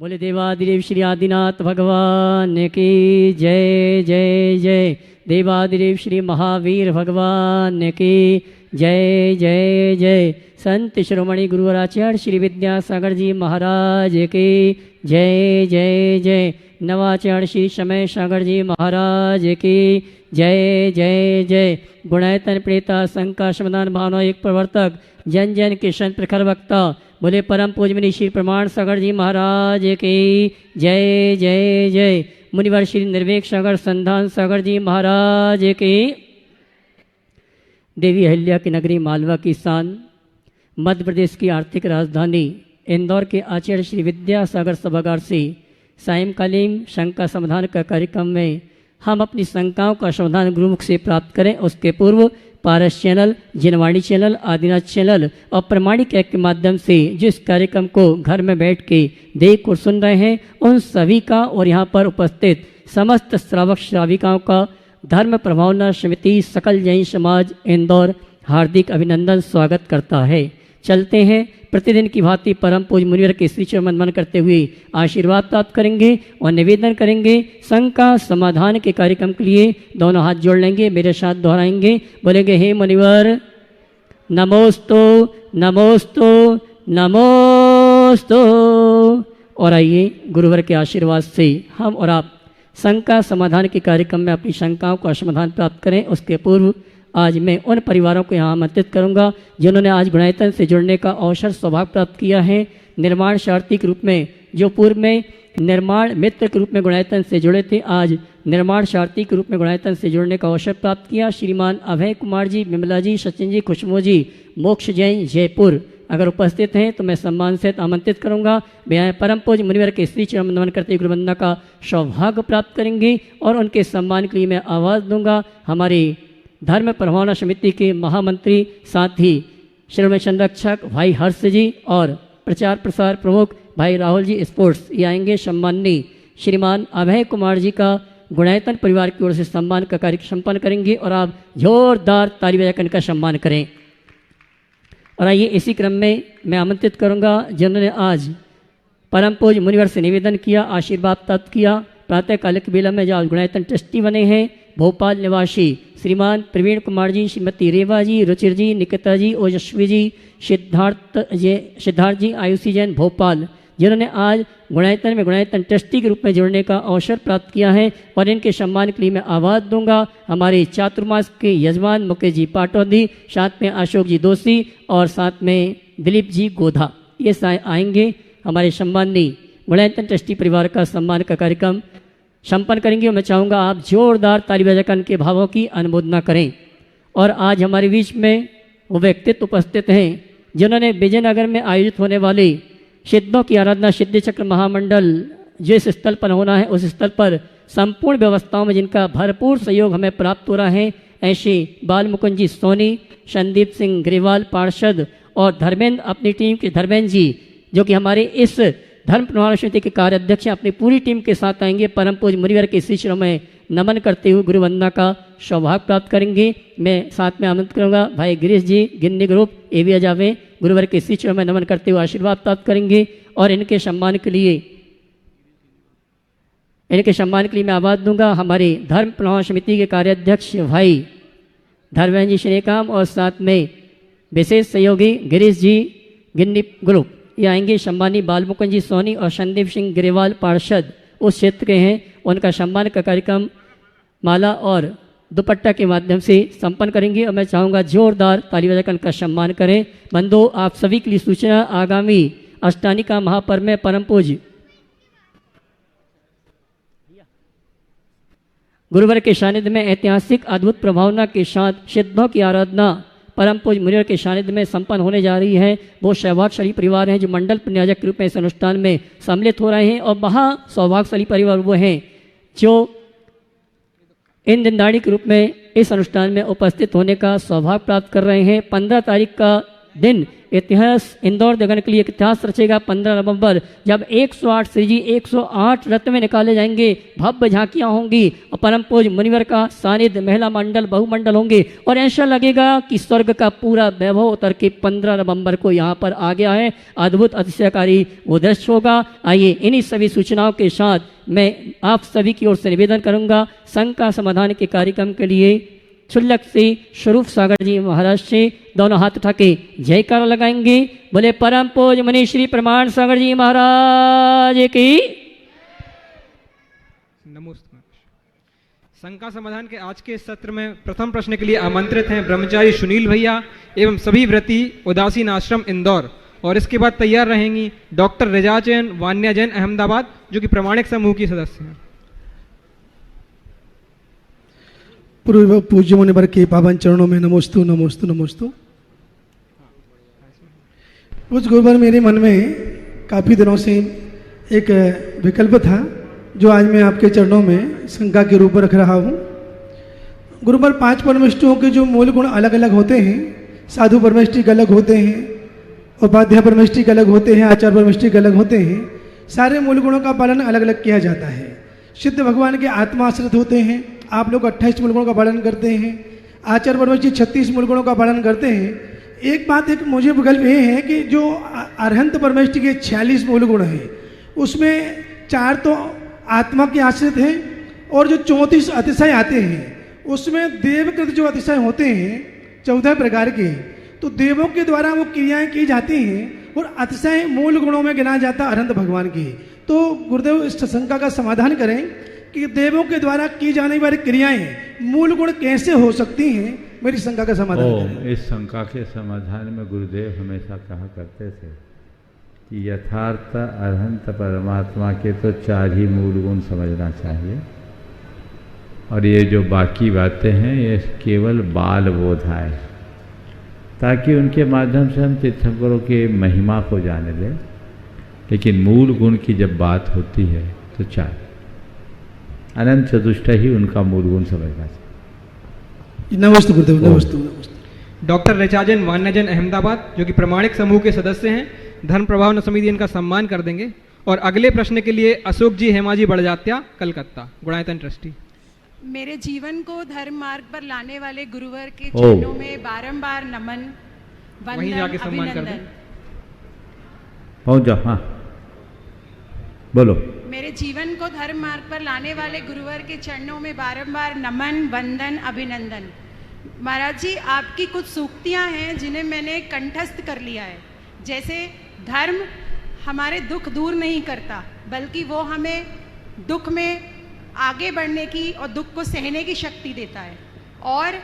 बोले देवादिदेव श्री आदिनाथ भगवान की जय जय जय। देवादिदेव श्री महावीर भगवान की जय जय जय। संत शिरोमणि गुरुवराचार्य श्री विद्यासागर जी महाराज की जय जय जय। नवाचार्य श्री समय सागर जी महाराज की जय जय जय। गुणायतन प्रेता शंका समाधान भावना एक प्रवर्तक जन जन किशन प्रखर वक्ता बोले परम पूजमनी श्री प्रमाण सागर जी महाराज की जय जय जय। मुनिवर श्री निर्वेक सागर संधान सागर जी महाराज की। देवी अहिल्या की नगरी मालवा की शान, मध्य प्रदेश की आर्थिक राजधानी इंदौर के आचार्य श्री विद्यासागर सभागार से सायंकालीन शंका समाधान का कार्यक्रम में हम अपनी शंकाओं का समाधान गुरुमुख से प्राप्त करें। उसके पूर्व पारस चैनल, जिनवाणी चैनल, आदिनाथ चैनल और प्रमाणिक ऐप के माध्यम से जिस कार्यक्रम को घर में बैठ के देख और सुन रहे हैं उन सभी का और यहाँ पर उपस्थित समस्त श्रावक श्राविकाओं का धर्म प्रभावना समिति सकल जैन समाज इंदौर हार्दिक अभिनंदन स्वागत करता है। चलते हैं प्रतिदिन की भांति परम पूज मुनिवर के श्री चरण वंदन करते हुए आशीर्वाद प्राप्त करेंगे और निवेदन करेंगे शंका समाधान के कार्यक्रम के लिए दोनों हाथ जोड़ लेंगे, मेरे साथ दोहराएंगे, बोलेंगे हे मुनिवर नमोस्तु नमोस्तु नमोस्तु। और आइए गुरुवर के आशीर्वाद से हम और आप शंका समाधान के कार्यक्रम में अपनी शंकाओं का समाधान प्राप्त करें। उसके पूर्व आज मैं उन परिवारों को यहाँ आमंत्रित करूँगा जिन्होंने आज गुणायतन से जुड़ने का अवसर सौभाग्य प्राप्त किया है। निर्माण सारथी के रूप में जो पूर्व में निर्माण मित्र के रूप में गुणायतन से जुड़े थे, आज निर्माण सारथी के रूप में गुणायतन से जुड़ने का अवसर प्राप्त किया। श्रीमान अभय कुमार जी, विमला जी, सचिन जी, खुशबू जी, मोक्ष जैन जयपुर अगर उपस्थित हैं तो मैं सम्मान से आमंत्रित करूंगा। वे परम पूज्य मुनिवर के श्री चरण वंदन करते गुरुवंदना का सौभाग्य प्राप्त करेंगे और उनके सम्मान के लिए मैं आवाज़ दूंगा। हमारे धर्म प्रभावना समिति के महामंत्री साथ ही श्रोमणी संरक्षक भाई हर्ष जी और प्रचार प्रसार प्रमुख भाई राहुल जी स्पोर्ट्स ये आएंगे। सम्माननीय श्रीमान अभय कुमार जी का गुणायतन परिवार की ओर से सम्मान का कार्यक्रम संपन्न करेंगे और आप जोरदार ताली बजाकर इनका सम्मान करें। और आइए इसी क्रम में मैं आमंत्रित करूंगा जिन्होंने आज परम पूज्य मुनिवर से निवेदन किया, आशीर्वाद प्राप्त किया। प्रातःकालिक बेला में जो आज गुणायतन ट्रस्टी बने हैं भोपाल निवासी श्रीमान प्रवीण कुमार जी, श्रीमती रेवा जी, रुचिर जी, निकिता जी, ओजस्वी जी, सिद्धार्थ जी, आयुषी जैन भोपाल, जिन्होंने आज गुणायतन में गुणायतन ट्रस्टी के रूप में जुड़ने का अवसर प्राप्त किया है और इनके सम्मान के लिए मैं आवाज़ दूंगा। हमारे चातुर्मास के यजमान मुकेश जी पाटौदी, साथ में अशोक जी दोषी और साथ में दिलीप जी गोधा, ये आएंगे। हमारे सम्माननीय गुणायतन ट्रस्टी परिवार का सम्मान का कार्यक्रम संपन्न करेंगे और मैं चाहूँगा आप जोरदार ताली बजाकर उनके भावों की अनुमोदना करें। और आज हमारे बीच में वो व्यक्तित्व उपस्थित हैं जिन्होंने विजयनगर में आयोजित होने वाले सिद्धों की आराधना सिद्धि चक्र महामंडल जिस स्थल पर होना है उस स्थल पर संपूर्ण व्यवस्थाओं में जिनका भरपूर सहयोग हमें प्राप्त हो रहा है, ऐसे बाल मुकुंद जी सोनी, संदीप सिंह ग्रेवाल पार्षद और धर्मेंद्र अपनी टीम के धर्मेंद्र जी जो कि हमारे इस धर्म प्रभावना समिति के कार्याध्यक्ष अपनी पूरी टीम के साथ आएंगे। परम पूज्य मुनिवर के श्री चरणों में नमन करते हुए गुरु वंदना का सौभाग्य प्राप्त करेंगे। मैं साथ में आमंत्रित करूंगा भाई गिरीश जी गिन्नी ग्रुप एविया जावे, गुरुवर के श्री चरणों में नमन करते हुए आशीर्वाद प्राप्त करेंगे और इनके सम्मान के लिए मैं आवाज़ दूंगा हमारे धर्म प्रभावना समिति के कार्याध्यक्ष भाई धर्मेंद्र जी श्रीकाम और साथ में विशेष सहयोगी गिरीश जी गिन्नी ग्रुप ये आएंगे। सम्मानी बाल मुकुंद जी सोनी और संदीप सिंह ग्रेवाल पार्षद उस क्षेत्र के हैं, उनका सम्मान का कार्यक्रम माला और दुपट्टा के माध्यम से संपन्न करेंगे और मैं चाहूँगा जोरदार ताली बजाकर उनका सम्मान करें। बंधु आप सभी के लिए सूचना, आगामी अष्टानी का महापर्व में परम पूज्य गुरुवर के सानिध्य में ऐतिहासिक अद्भुत प्रभावना के साथ सिद्धों की आराधना परम पूज्य मुनिवर के सानिध्य में संपन्न होने जा रही है। वो सौभाग्यशाली परिवार हैं जो मंडल प्रन्याजक के रूप में इस अनुष्ठान में सम्मिलित हो रहे हैं और महा सौभाग्यशाली परिवार वो हैं जो इन दिनदाड़ी के रूप में इस अनुष्ठान में उपस्थित होने का सौभाग्य प्राप्त कर रहे हैं। 15 तारीख का दिन इतिहास इंदौर जगन के लिए एक इतिहास रचेगा। 15 नवंबर जब 108 श्रीजी 108 रथ में निकाले जाएंगे, भव्य झांकियां होंगी और परम पूज मुनिवर का सानिध्य, महिला मंडल बहुमंडल होंगे और ऐसा लगेगा कि स्वर्ग का पूरा वैभव उतर के 15 नवंबर को यहाँ पर आ गया है। अद्भुत अतिशयकारी वो दृश्य होगा। आइए इन्हीं सभी सूचनाओं के साथ मैं आप सभी की ओर से निवेदन करूंगा संघ का समाधान के कार्यक्रम के लिए छुल्लक से स्वरूप सागर जी महाराज से दोनों हाथ उठा के जयकारा लगाएंगे। बोले परम पूज मनी श्री प्रमाण सागर जी महाराज की। नमस्कार। संघ का समाधान के आज के सत्र में प्रथम प्रश्न के लिए आमंत्रित हैं ब्रह्मचारी सुनील भैया एवं सभी व्रती उदासीन आश्रम इंदौर, और इसके बाद तैयार रहेंगी डॉक्टर रिजा जैन वान्या जैन अहमदाबाद जो कि प्रमाणिक समूह की सदस्य हैं। पूर्व पूज्य मुनिवर के पावन चरणों में नमोस्तु नमोस्तु नमोस्तु। पूज्य गुरुवर, मेरे मन में काफ़ी दिनों से एक विकल्प था जो आज मैं आपके चरणों में शंका के रूप में रख रहा हूँ। गुरुवर, 5 परमेष्टियों के जो मूल गुण अलग अलग होते हैं, साधु परमेष्टि अलग होते हैं, उपाध्याय परमेष्टि अलग होते हैं, आचार्य परमेष्टि अलग होते हैं। सारे मूल गुणों का पालन अलग अलग किया जाता है। सिद्ध भगवान के आत्माश्रित होते हैं, आप लोग 28 मूल गुणों का पालन करते हैं। आचार्य परमेष्टि 36 मूल गुणों का पालन करते हैं। एक बात एक मुझे विकल्प ये है कि जो अरहंत परमेष्टि के 46 मूल गुण हैं उसमें 4 तो आत्मा के आश्रित हैं और जो 34 अतिशय आते हैं उसमें देवकृत जो अतिशय होते हैं 14 प्रकार के, तो देवों के द्वारा वो क्रियाएं की जाती हैं और अतिशय मूल गुणों में गिना जाता अरहंत भगवान की। तो गुरुदेव इस शंका का समाधान करें कि देवों के द्वारा की जाने वाली क्रियाएं मूल गुण कैसे हो सकती हैं, मेरी शंका का समाधान करें। इस शंका के समाधान में गुरुदेव हमेशा कहा करते थे कि यथार्थ अरहंत परमात्मा के तो 4 ही मूल गुण समझना चाहिए और ये जो बाकी बातें हैं ये केवल बाल बोधाएं, ताकि उनके माध्यम से हम तीर्थंकरों के महिमा को जाने लें। लेकिन मूल गुण की जब बात होती है तो 4 अनंत चतुष्ट ही उनका मूल गुण समझना चाहिए। नमस्ते गुरुदेव, नमस्ते नमस्ते। डॉक्टर रिचाजन वान्याजन अहमदाबाद जो कि प्रमाणिक समूह के सदस्य हैं, धर्म प्रभाव समिति इनका सम्मान कर देंगे। और अगले प्रश्न के लिए अशोक जी हेमाजी बड़जात्या कलकत्ता गुणायतन ट्रस्टी। मेरे जीवन को धर्म मार्ग पर लाने वाले गुरुवर के चरणों में बारंबार नमन, वहीं जाके वंदन, सम्मान कर दें। अभिनंदन। पहुँच जाओ, हाँ बोलो। मेरे जीवन को धर्म मार्ग पर लाने वाले गुरुवर के चरणों में बारंबार नमन, वंदन, अभिनंदन। महाराज जी, आपकी कुछ सूक्तियां हैं जिन्हें मैंने कंठस्थ कर लिया है। जैसे धर्म हमारे दुख दूर नहीं करता, बल्कि वो हमें दुख में आगे बढ़ने की और दुख को सहने की शक्ति देता है। और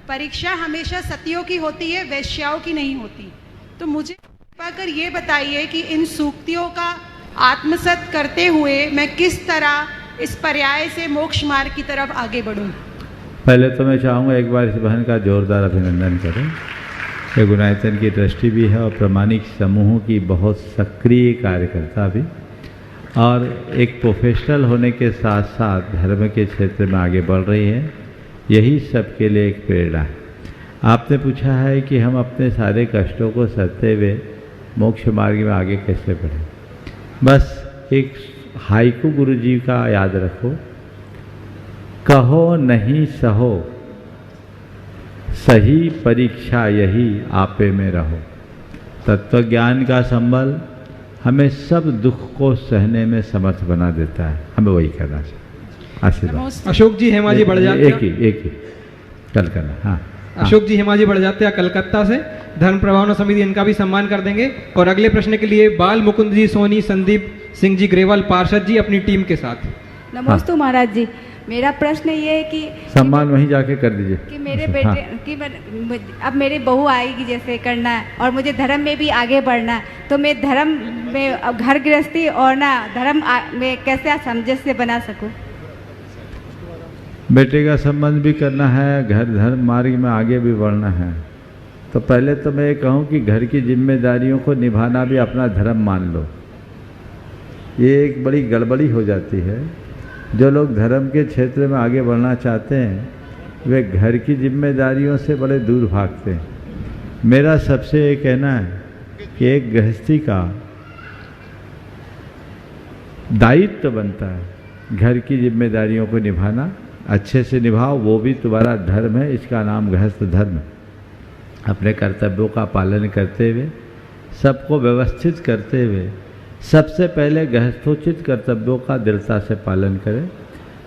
परीक्षा हमेशा सतियों की होती है, वैश्याओं की नहीं होती। तो मुझे कृपा कर ये बताइए कि इन सूक्तियों का आत्मसात करते हुए मैं किस तरह इस पर्याय से मोक्ष मार्ग की तरफ आगे बढ़ूं। पहले तो मैं चाहूँगा एक बार इस बहन का जोरदार अभिनंदन करें। ये गुणायतन की ट्रस्टी भी है और प्रमाणिक समूहों की बहुत सक्रिय कार्यकर्ता भी, और एक प्रोफेशनल होने के साथ साथ धर्म के क्षेत्र में आगे बढ़ रही है। यही सबके लिए एक प्रेरणा है। आपने पूछा है कि हम अपने सारे कष्टों को सहते हुए मोक्ष मार्ग में आगे कैसे बढ़ें। बस एक हाइकू गुरु जी का याद रखो, कहो नहीं सहो सही परीक्षा यही आपे में रहो। तत्व ज्ञान का संबल हमें सब दुख को सहने में समर्थ बना देता है, हमें वही करना चाहिए। आशीर्वाद। अशोक जी हेमाजी बड़जात्या एक ही कल करना। हाँ, अशोक जी हेमाजी बड़जात्या कलकत्ता से, धर्म प्रभाव समिति इनका भी सम्मान कर देंगे। और अगले प्रश्न के लिए बाल मुकुंद जी सोनी, संदीप सिंह जी ग्रेवाल पार्षद जी अपनी टीम के साथ। नमस्ते महाराज जी, मेरा प्रश्न ये है कि सम्मान वहीं जाके कर दीजिए कि मेरे बेटे कि अब मेरी बहू आएगी जैसे करना है और मुझे धर्म में भी आगे बढ़ना है, तो मैं धर्म में अब घर गृहस्थी और ना धर्म में कैसे सामंजस्य बना सकूं। बेटे का संबंध भी करना है, घर धर्म मार्ग में आगे भी बढ़ना है। तो पहले तो मैं ये कहूँ कि घर की जिम्मेदारियों को निभाना भी अपना धर्म मान लो। ये एक बड़ी गड़बड़ी हो जाती है। जो लोग धर्म के क्षेत्र में आगे बढ़ना चाहते हैं वे घर की जिम्मेदारियों से बड़े दूर भागते हैं। मेरा सबसे ये कहना है कि एक गृहस्थी का दायित्व बनता है घर की जिम्मेदारियों को निभाना, अच्छे से निभाओ, वो भी तुम्हारा धर्म है, इसका नाम गृहस्थ धर्म है। अपने कर्तव्यों का पालन करते हुए, सबको व्यवस्थित करते हुए, सबसे पहले गृहस्थोचित कर्तव्यों का दृढ़ता से पालन करें।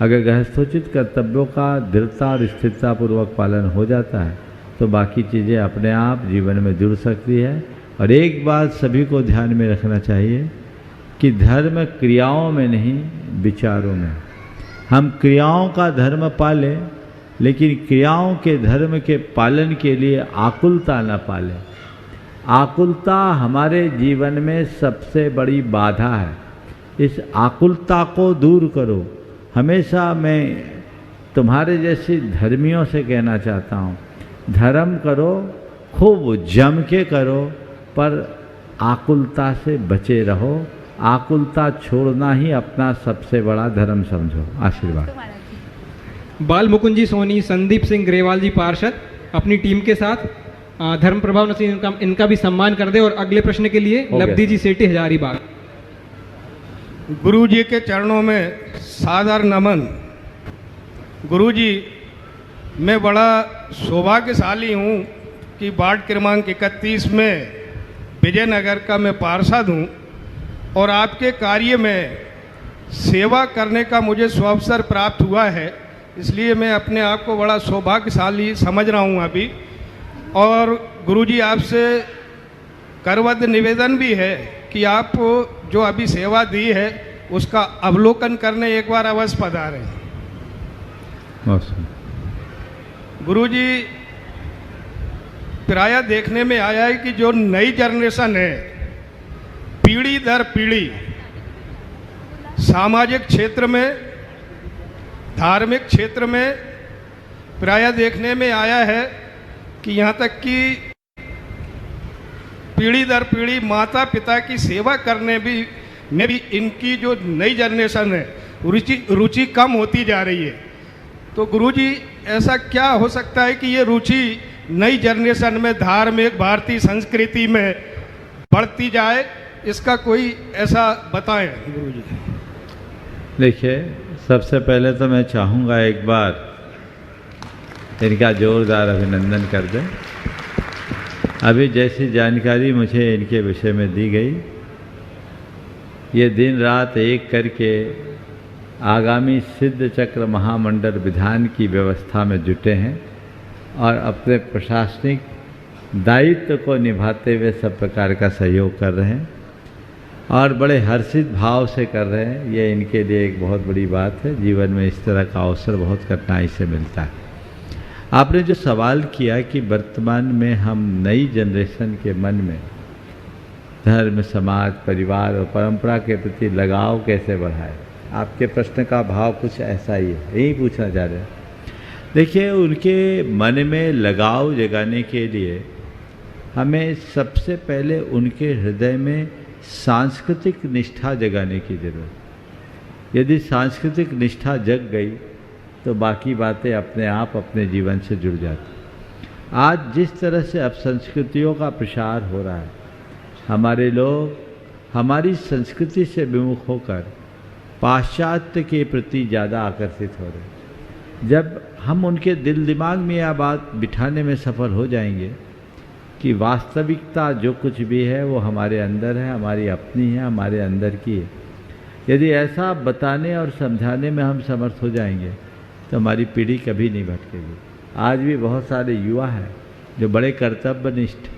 अगर गृहस्थोचित कर्तव्यों का दृढ़ता और स्थिरतापूर्वक पालन हो जाता है तो बाकी चीज़ें अपने आप जीवन में जुड़ सकती है। और एक बात सभी को ध्यान में रखना चाहिए कि धर्म क्रियाओं में नहीं, विचारों में। हम क्रियाओं का धर्म पालें, लेकिन क्रियाओं के धर्म के पालन के लिए आकुलता न पालें। आकुलता हमारे जीवन में सबसे बड़ी बाधा है। इस आकुलता को दूर करो। हमेशा मैं तुम्हारे जैसे धर्मियों से कहना चाहता हूँ, धर्म करो, खूब जम के करो, पर आकुलता से बचे रहो। आकुलता छोड़ना ही अपना सबसे बड़ा धर्म समझो। आशीर्वाद। बाल मुकुंद जी सोनी, संदीप सिंह ग्रेवाल जी पार्षद अपनी टीम के साथ धर्म प्रभाव नसीब इनका भी सम्मान कर दे। और अगले प्रश्न के लिए लब्धि जी सेठी, हजारीबाग। गुरु जी के चरणों में सादर नमन। गुरु जी, मैं बड़ा सौभाग्यशाली हूँ कि वार्ड क्रमांक 31 में विजयनगर का मैं पार्षद हूँ और आपके कार्य में सेवा करने का मुझे सुअवसर प्राप्त हुआ है। इसलिए मैं अपने आप को बड़ा सौभाग्यशाली समझ रहा हूँ अभी। और गुरुजी, आपसे करबद्ध निवेदन भी है कि आप जो अभी सेवा दी है उसका अवलोकन करने एक बार अवश्य पधारें। गुरुजी, प्रायः देखने में आया है कि जो नई जनरेशन है, पीढ़ी दर पीढ़ी सामाजिक क्षेत्र में, धार्मिक क्षेत्र में प्रायः देखने में आया है कि यहाँ तक कि पीढ़ी दर पीढ़ी माता पिता की सेवा करने में भी इनकी जो नई जनरेशन है रुचि कम होती जा रही है। तो गुरुजी, ऐसा क्या हो सकता है कि ये रुचि नई जनरेशन में धार्मिक भारतीय संस्कृति में बढ़ती जाए? इसका कोई ऐसा बताएं गुरुजी। देखिए, सबसे पहले तो मैं चाहूँगा एक बार इनका जोरदार अभिनंदन कर दें। अभी जैसी जानकारी मुझे इनके विषय में दी गई, ये दिन रात एक करके आगामी सिद्ध चक्र महामंडल विधान की व्यवस्था में जुटे हैं और अपने प्रशासनिक दायित्व को निभाते हुए सब प्रकार का सहयोग कर रहे हैं और बड़े हर्षित भाव से कर रहे हैं। ये इनके लिए एक बहुत बड़ी बात है। जीवन में इस तरह का अवसर बहुत कठिनाई से मिलता है। आपने जो सवाल किया कि वर्तमान में हम नई जनरेशन के मन में धर्म, समाज, परिवार और परंपरा के प्रति लगाव कैसे बढ़ाए, आपके प्रश्न का भाव कुछ ऐसा ही है, यही पूछना चाह रहे हैं। देखिए, उनके मन में लगाव जगाने के लिए हमें सबसे पहले उनके हृदय में सांस्कृतिक निष्ठा जगाने की जरूरत। यदि सांस्कृतिक निष्ठा जग गई तो बाकी बातें अपने आप अपने जीवन से जुड़ जाती। आज जिस तरह से अब संस्कृतियों का प्रसार हो रहा है, हमारे लोग हमारी संस्कृति से विमुख होकर पाश्चात्य के प्रति ज़्यादा आकर्षित हो रहे हैं। जब हम उनके दिल दिमाग में यह बात बिठाने में सफल हो जाएंगे कि वास्तविकता जो कुछ भी है वो हमारे अंदर है, हमारी अपनी है, हमारे अंदर की है, यदि ऐसा बताने और समझाने में हम समर्थ हो जाएंगे तो हमारी पीढ़ी कभी नहीं भटकेगी। आज भी बहुत सारे युवा हैं जो बड़े कर्तव्यनिष्ठ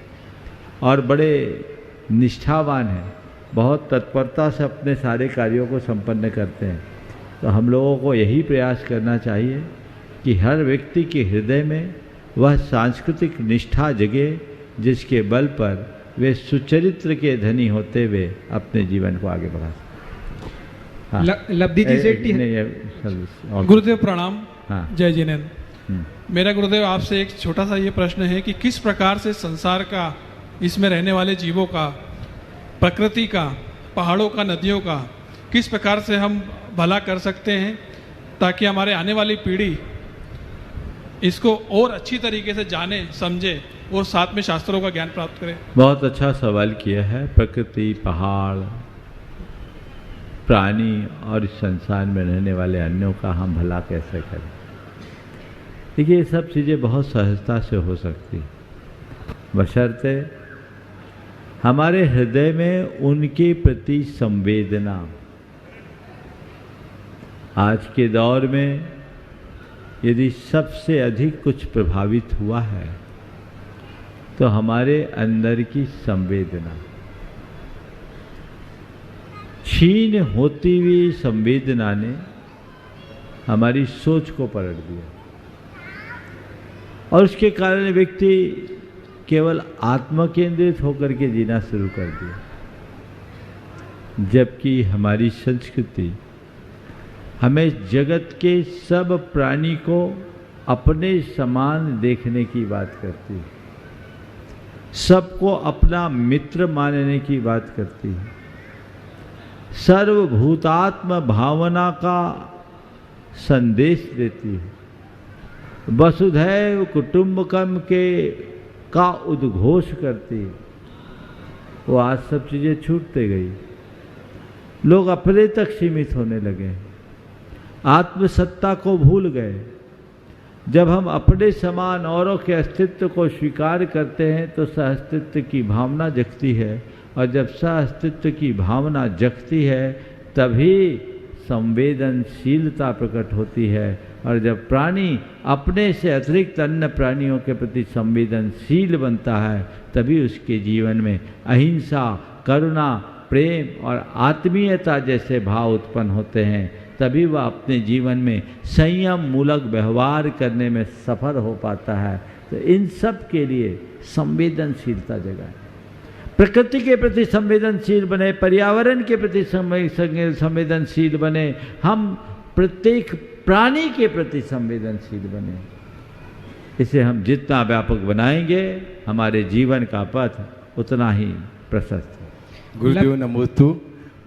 और बड़े निष्ठावान हैं, बहुत तत्परता से अपने सारे कार्यों को संपन्न करते हैं। तो हम लोगों को यही प्रयास करना चाहिए कि हर व्यक्ति के हृदय में वह सांस्कृतिक निष्ठा जगे जिसके बल पर वे सुचरित्र के धनी होते हुए अपने जीवन को आगे बढ़ा सकें। हाँ। लब्धि जी सेठी। गुरुदेव प्रणाम। हाँ। जय जिनेन्द्र। मेरा गुरुदेव आपसे एक छोटा सा ये प्रश्न है कि किस प्रकार से संसार का, इसमें रहने वाले जीवों का, प्रकृति का, पहाड़ों का, नदियों का किस प्रकार से हम भला कर सकते हैं ताकि हमारे आने वाली पीढ़ी इसको और अच्छी तरीके से जाने समझे और साथ में शास्त्रों का ज्ञान प्राप्त करें? बहुत अच्छा सवाल किया है। प्रकृति, पहाड़, प्राणी और इस संसार में रहने वाले अन्यों का हम भला कैसे करें। देखिए, ये सब चीज़ें बहुत सहजता से हो सकती, बशर्ते हमारे हृदय में उनके प्रति संवेदना। आज के दौर में यदि सबसे अधिक कुछ प्रभावित हुआ है तो हमारे अंदर की संवेदना। क्षीण होती हुई संवेदना ने हमारी सोच को पलट दिया और उसके कारण व्यक्ति केवल आत्म केंद्रित होकर के जीना शुरू कर दिया, जबकि हमारी संस्कृति हमें जगत के सब प्राणी को अपने समान देखने की बात करती है, सबको अपना मित्र मानने की बात करती है, सर्वभूतात्म भावना का संदेश देती है, वसुधैव कुटुंबकम का उद्घोष करती है। वो आज सब चीज़ें छूटते गई, लोग अपने तक सीमित होने लगे, आत्मसत्ता को भूल गए। जब हम अपने समान औरों के अस्तित्व को स्वीकार करते हैं तो सहअस्तित्व की भावना जगती है, और जब सहअस्तित्व की भावना जगती है तभी संवेदनशीलता प्रकट होती है, और जब प्राणी अपने से अतिरिक्त अन्य प्राणियों के प्रति संवेदनशील बनता है तभी उसके जीवन में अहिंसा, करुणा, प्रेम और आत्मीयता जैसे भाव उत्पन्न होते हैं। तभी वह अपने जीवन में संयम मूलक व्यवहार करने में सफल हो पाता है। तो इन सब के लिए संवेदनशीलता जगाए, प्रकृति के प्रति संवेदनशील बने, पर्यावरण के प्रति संवेदनशील बने, हम प्रत्येक प्राणी के प्रति संवेदनशील बने। इसे हम जितना व्यापक बनाएंगे हमारे जीवन का पथ उतना ही प्रशस्त है। गुरुदेव नमोस्तु।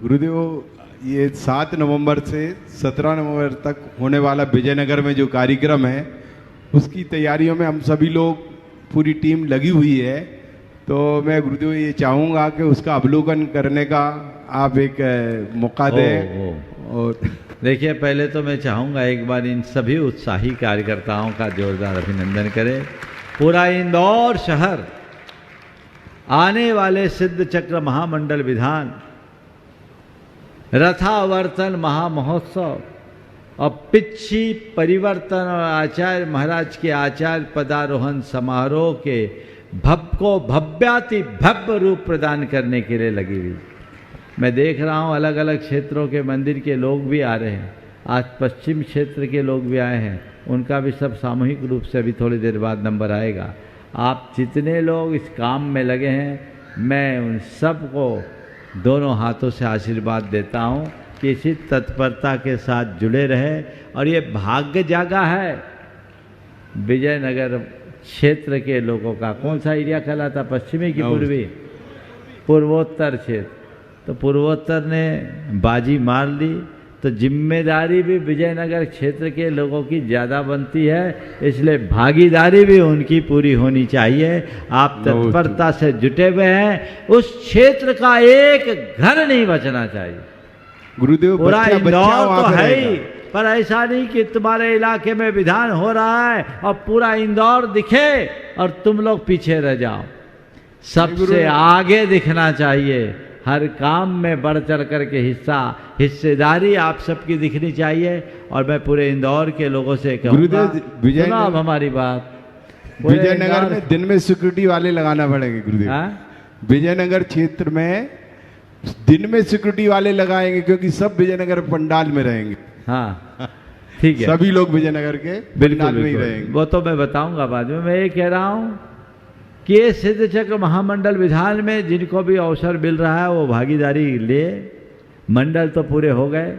गुरुदेव, ये 7 नवंबर से 17 नवंबर तक होने वाला विजयनगर में जो कार्यक्रम है उसकी तैयारियों में हम सभी लोग, पूरी टीम लगी हुई है। तो मैं गुरुदेव ये चाहूँगा कि उसका अवलोकन करने का आप एक मौका दें। और देखिए, पहले तो मैं चाहूँगा एक बार इन सभी उत्साही कार्यकर्ताओं का जोरदार अभिनंदन करें। पूरा इंदौर शहर आने वाले सिद्ध चक्र महामंडल विधान रथावर्तन महामहोत्सव और पिछी परिवर्तन और आचार्य महाराज के आचार्य पदारोहण समारोह के भव्याति भव्य रूप प्रदान करने के लिए लगी हुई। मैं देख रहा हूँ अलग अलग क्षेत्रों के मंदिर के लोग भी आ रहे हैं, आज पश्चिम क्षेत्र के लोग भी आए हैं, उनका भी सब सामूहिक रूप से अभी थोड़ी देर बाद नंबर आएगा। आप जितने लोग इस काम में लगे हैं, मैं उन सब को दोनों हाथों से आशीर्वाद देता हूँ कि इसी तत्परता के साथ जुड़े रहे। और ये भाग्य जागा है विजयनगर क्षेत्र के लोगों का। कौन सा एरिया कहलाता, पश्चिमी की पूर्वी? पूर्वोत्तर क्षेत्र। तो पूर्वोत्तर ने बाजी मार ली, तो जिम्मेदारी भी विजयनगर क्षेत्र के लोगों की ज़्यादा बनती है, इसलिए भागीदारी भी उनकी पूरी होनी चाहिए। आप तत्परता से जुटे हुए हैं, उस क्षेत्र का एक घर नहीं बचना चाहिए। गुरुदेव, पूरा इंदौर तो है ही, पर ऐसा नहीं कि तुम्हारे इलाके में विधान हो रहा है और पूरा इंदौर दिखे और तुम लोग पीछे रह जाओ। सबसे आगे दिखना चाहिए, हर काम में बढ़ चढ़ कर के हिस्सेदारी आप सबकी दिखनी चाहिए। और मैं पूरे इंदौर के लोगों से कहूँगा, सुनो अब हमारी बात। विजयनगर में दिन में सिक्योरिटी वाले लगाना पड़ेंगे गुरुदेव। विजयनगर क्षेत्र में दिन में सिक्योरिटी वाले लगाएंगे, क्योंकि सब विजयनगर पंडाल में रहेंगे। हाँ, ठीक है, सभी लोग विजयनगर के पंडाल में ही रहेंगे। वो तो मैं बताऊंगा बाद में। मैं ये कह रहा हूँ कि ये सिद्ध चक्र महामंडल विधान में जिनको भी अवसर मिल रहा है वो भागीदारी ले। मंडल तो पूरे हो गए,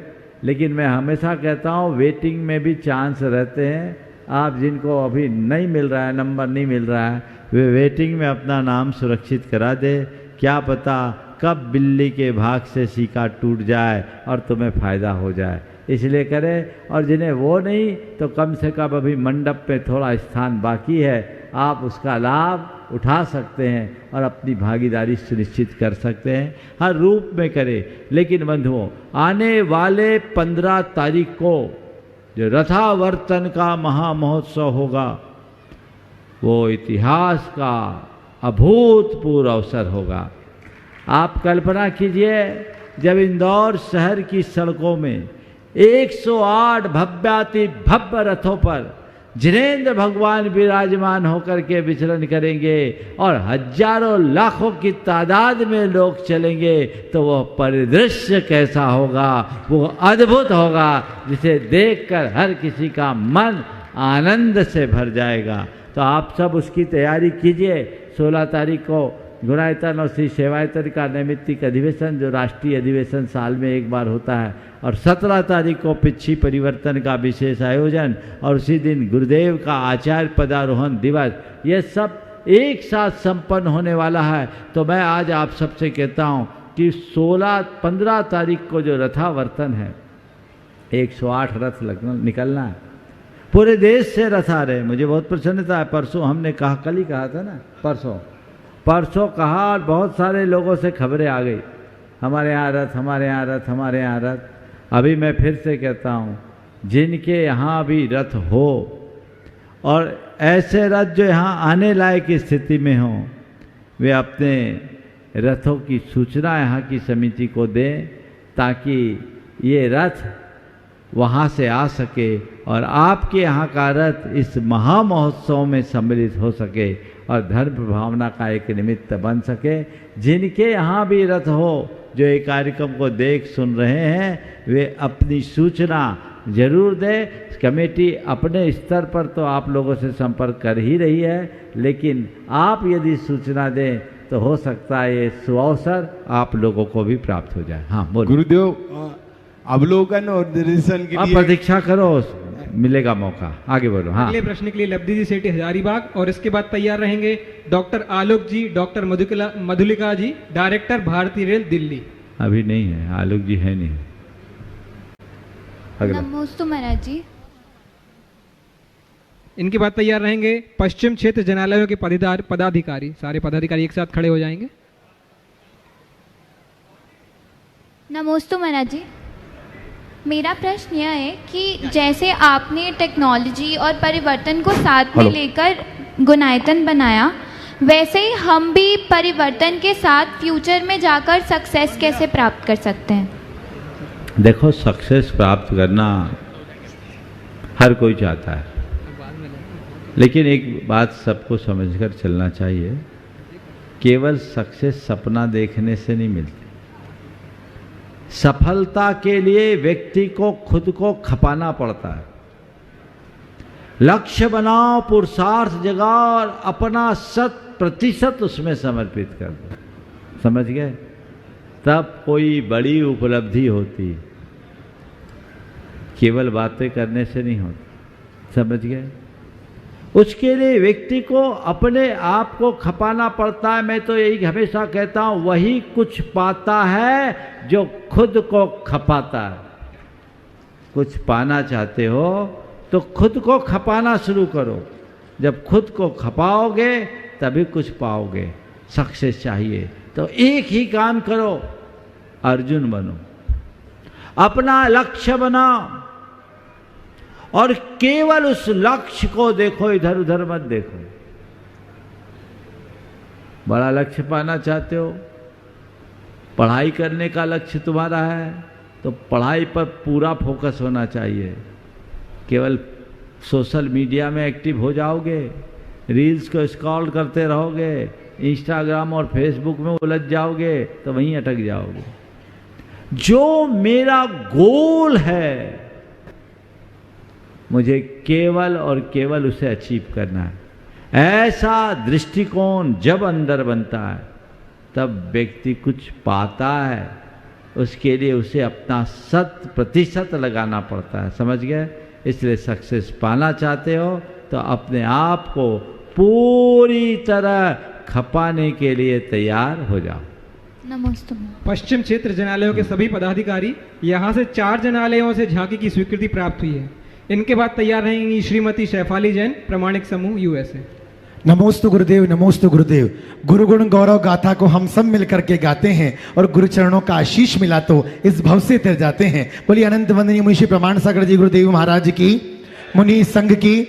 लेकिन मैं हमेशा कहता हूँ वेटिंग में भी चांस रहते हैं। आप जिनको अभी नहीं मिल रहा है, नंबर नहीं मिल रहा है, वे वेटिंग में अपना नाम सुरक्षित करा दे। क्या पता कब बिल्ली के भाग से सिक्का टूट जाए और तुम्हें फ़ायदा हो जाए। इसलिए करें। और जिन्हें वो नहीं तो कम से कम अभी मंडप पे थोड़ा स्थान बाकी है, आप उसका लाभ उठा सकते हैं और अपनी भागीदारी सुनिश्चित कर सकते हैं, हर रूप में करें। लेकिन बंधुओं, आने वाले 15 तारीख को जो रथावर्तन का महामहोत्सव होगा वो इतिहास का अभूतपूर्व अवसर होगा। आप कल्पना कीजिए, जब इंदौर शहर की सड़कों में 108 भव्याति भव्य रथों पर जिनेंद्र भगवान विराजमान होकर के विचरण करेंगे और हजारों लाखों की तादाद में लोग चलेंगे, तो वह परिदृश्य कैसा होगा, वो अद्भुत होगा, जिसे देखकर हर किसी का मन आनंद से भर जाएगा। तो आप सब उसकी तैयारी कीजिए। 16 तारीख को गुणायतन और श्री सेवायतन का नैमित्तिक अधिवेशन, जो राष्ट्रीय अधिवेशन साल में एक बार होता है, और 17 तारीख को पिच्छी परिवर्तन का विशेष आयोजन, और उसी दिन गुरुदेव का आचार्य पदारोहण दिवस, ये सब एक साथ संपन्न होने वाला है। तो मैं आज आप सबसे कहता हूँ कि 15 तारीख को जो रथावर्तन है, 108 रथ निकलना है, पूरे देश से रथ आ रहे हैं। मुझे बहुत प्रसन्नता है। परसों हमने कहा, कल ही कहा था ना, परसों कहा और बहुत सारे लोगों से खबरें आ गई, हमारे यहाँ रथ, हमारे यहाँ रथ, हमारे यहाँ रथ। अभी मैं फिर से कहता हूँ, जिनके यहाँ भी रथ हो और ऐसे रथ जो यहाँ आने लायक स्थिति में हों, वे अपने रथों की सूचना यहाँ की समिति को दें, ताकि ये रथ वहाँ से आ सके और आपके यहाँ का रथ इस महामहोत्सव में सम्मिलित हो सके और धर्म भावना का एक निमित्त बन सके। जिनके यहाँ भी रथ हो, जो ये कार्यक्रम को देख सुन रहे हैं, वे अपनी सूचना जरूर दें। कमेटी अपने स्तर पर तो आप लोगों से संपर्क कर ही रही है, लेकिन आप यदि सूचना दें तो हो सकता है ये सुअवसर आप लोगों को भी प्राप्त हो जाए। हाँ बोलो। गुरुदेव, अवलोकन और निर्देशन के आप लिए प्रतीक्षा करो, मिलेगा मौका। आगे बोलो। हाँ, अगले प्रश्न के लिए लब्धि जी सेठी हजारीबाग, और इसके बाद तैयार रहेंगे डॉक्टर आलोक जी, डॉक्टर मधुलिका जी, डायरेक्टर भारतीय रेल दिल्ली। अभी नहीं है, आलोक जी है नहीं। अगला। नमोस्तु महाराज जी। इनके बाद तैयार रहेंगे पश्चिम क्षेत्र जनालयों के पदाधिकारी। सारे पदाधिकारी एक साथ खड़े हो जाएंगे। नमोस्तु महाराज जी। मेरा प्रश्न यह है कि जैसे आपने टेक्नोलॉजी और परिवर्तन को साथ में लेकर गुणायतन बनाया, वैसे ही हम भी परिवर्तन के साथ फ्यूचर में जाकर सक्सेस कैसे प्राप्त कर सकते हैं? देखो, सक्सेस प्राप्त करना हर कोई चाहता है, लेकिन एक बात सबको समझकर चलना चाहिए, केवल सक्सेस सपना देखने से नहीं मिलती। सफलता के लिए व्यक्ति को खुद को खपाना पड़ता है। लक्ष्य बनाओ, पुरुषार्थ जगाओ और अपना 100% उसमें समर्पित कर दो। समझ गए? तब कोई बड़ी उपलब्धि होती, केवल बातें करने से नहीं होती। समझ गए? उसके लिए व्यक्ति को अपने आप को खपाना पड़ता है। मैं तो यही हमेशा कहता हूँ, वही कुछ पाता है जो खुद को खपाता है। कुछ पाना चाहते हो तो खुद को खपाना शुरू करो। जब खुद को खपाओगे तभी कुछ पाओगे। सक्सेस चाहिए तो एक ही काम करो, अर्जुन बनो, अपना लक्ष्य बनाओ और केवल उस लक्ष्य को देखो, इधर उधर मत देखो। बड़ा लक्ष्य पाना चाहते हो, पढ़ाई करने का लक्ष्य तुम्हारा है, तो पढ़ाई पर पूरा फोकस होना चाहिए। केवल सोशल मीडिया में एक्टिव हो जाओगे, रील्स को स्क्रॉल करते रहोगे, इंस्टाग्राम और फेसबुक में उलझ जाओगे तो वहीं अटक जाओगे। जो मेरा गोल है, मुझे केवल और केवल उसे अचीव करना है, ऐसा दृष्टिकोण जब अंदर बनता है तब व्यक्ति कुछ पाता है। उसके लिए उसे अपना 100% लगाना पड़ता है। समझ गए? इसलिए सक्सेस पाना चाहते हो तो अपने आप को पूरी तरह खपाने के लिए तैयार हो जाओ। नमोस्तु। पश्चिम क्षेत्र जनालयों के सभी पदाधिकारी, यहाँ से 4 जनालयों से झांकी की स्वीकृति प्राप्त हुई है। इनके बाद तैयार रहेंगी श्रीमती शैफाली जैन, प्रमाणिक समूह यूएसए। नमोस्तु गुरुदेव, नमोस्तु गुरुदेव। गुरु गुण गौरव गाथा को हम सब मिलकर के गाते हैं और गुरु चरणों का आशीष मिला तो इस भव से तर जाते हैं। बोलिए अनंत वंदनीय मुनि श्री प्रमाण सागर जी गुरुदेव महाराज की, मुनि संघ की।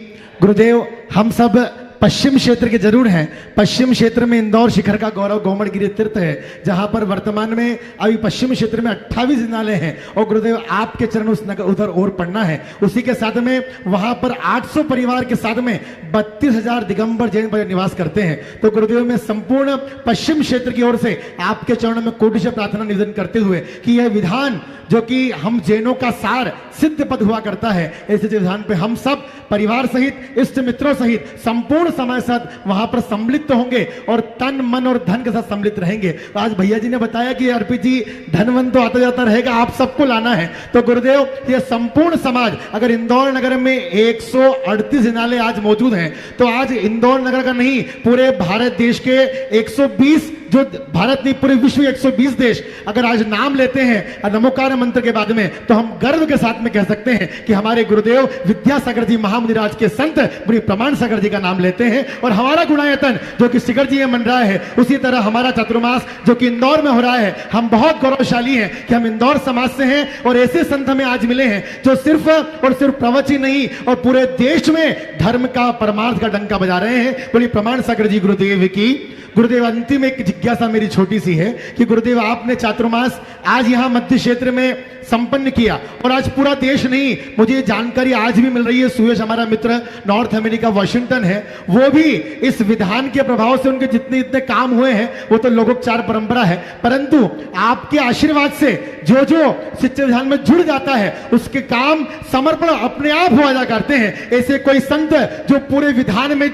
गुरुदेव, हम सब पश्चिम क्षेत्र के जरूर हैं। पश्चिम क्षेत्र में इंदौर शिखर का गौरव गोमड़गिरी तीर्थ है, जहां पर वर्तमान में अभी पश्चिम क्षेत्र में 28 जिनालय हैं और गुरुदेव आपके चरण उस नगर उधर और पढ़ना है। उसी के साथ में वहां पर 800 परिवार के साथ में 32,000 दिगंबर जैन निवास करते हैं। तो गुरुदेव में संपूर्ण पश्चिम क्षेत्र की ओर से आपके चरणों में कोटि से प्रार्थना निवेदन करते हुए कि यह विधान जो कि हम जैनों का सार सिद्ध पद हुआ करता है, ऐसे विधान पे हम सब परिवार सहित, इष्ट मित्रों सहित संपूर्ण समय साथ वहां पर सम्मिलित तो होंगे और तन मन और धन के साथ सम्मिलित रहेंगे। तो आज भैया जी ने बताया कि अर्पित जी धनवन तो आता जाता रहेगा, आप सबको लाना है। तो गुरुदेव, ये संपूर्ण समाज, अगर इंदौर नगर में 138 जिनालय आज मौजूद हैं, तो आज इंदौर नगर का नहीं, पूरे भारत देश के 120, जो भारत नहीं पूरे विश्व 120 देश अगर आज नाम लेते हैं नमोकार मंत्र के बाद में, तो हम गर्व के साथ में कह सकते हैं कि हमारे गुरुदेव विद्यासागर जी महामुनिराज के संत गुरु प्रमाण सागर जी का नाम लेते हैं। और हमारा गुणायतन जो कि शिखर जी में मन रहा है, उसी तरह हमारा चातुर्मास जो कि इंदौर में हो रहा है, हम बहुत गौरवशाली हैं कि हम इंदौर समाज से हैं और ऐसे संत हमें आज मिले हैं जो सिर्फ और सिर्फ प्रवचन नहीं और पूरे देश में धर्म का परमार्थ का डंका बजा रहे हैं। बोलिए प्रमाण सागर जी गुरुदेव की। गुरुदेव, अंतिम एक जिज्ञासा मेरी छोटी सी है कि गुरुदेव आपने चातुर्मास आज यहाँ मध्य क्षेत्र में संपन्न किया और आज पूरा देश नहीं, मुझे जानकारी आज भी मिल रही है, सुयश हमारा मित्र नॉर्थ अमेरिका वाशिंगटन है, वो भी इस विधान के प्रभाव से उनके जितने इतने काम हुए हैं वो तो लोकोपचार परंपरा है, परंतु आपके आशीर्वाद से जो जो शिक्षा विधान में जुड़ जाता है उसके काम समर्पण अपने आप हो जा करते हैं। ऐसे कोई संत जो पूरे विधान में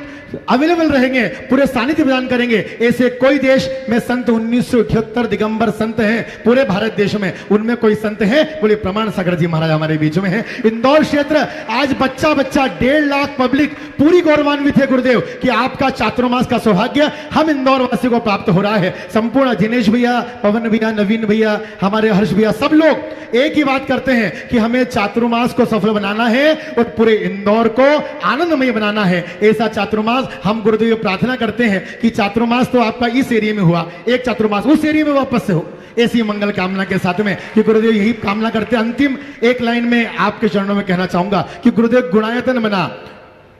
अवेलेबल रहेंगे, पूरे सानिध्य प्रदान करेंगे, ऐसे कोई देश में संत 1978 दिगंबर संत हैं पूरे भारत देश में, उनमें कोई संत है? बोले प्रमाण सागर जी महाराज हमारे बीच में है। इंदौर क्षेत्र आज बच्चा 1.5 लाख पब्लिक पूरी गौरवान्वित है गुरुदेव कि आपका चातुर्मास का सौभाग्य हम इंदौर वासियों को प्राप्त हो रहा है। संपूर्ण दिनेश भैया, पवन भैया, नवीन भैया, हमारे हर्ष भैया, सब लोग एक ही बात करते हैं कि हमें चातुर्मास को सफल बनाना है और पूरे इंदौर को आनंदमय बनाना है। ऐसा चातुर्मास हम गुरुदेव प्रार्थना करते हैं कि चातुर्मास तो आपका इस एरिया में हुआ, एक चातुर्मास उस एरिया में वापस से हो, ऐसी मंगल कामना के साथ में कि गुरुदेव यही कामना करते। अंतिम एक लाइन में आपके चरणों में कहना चाहूंगा कि गुरुदेव गुणायतन बना,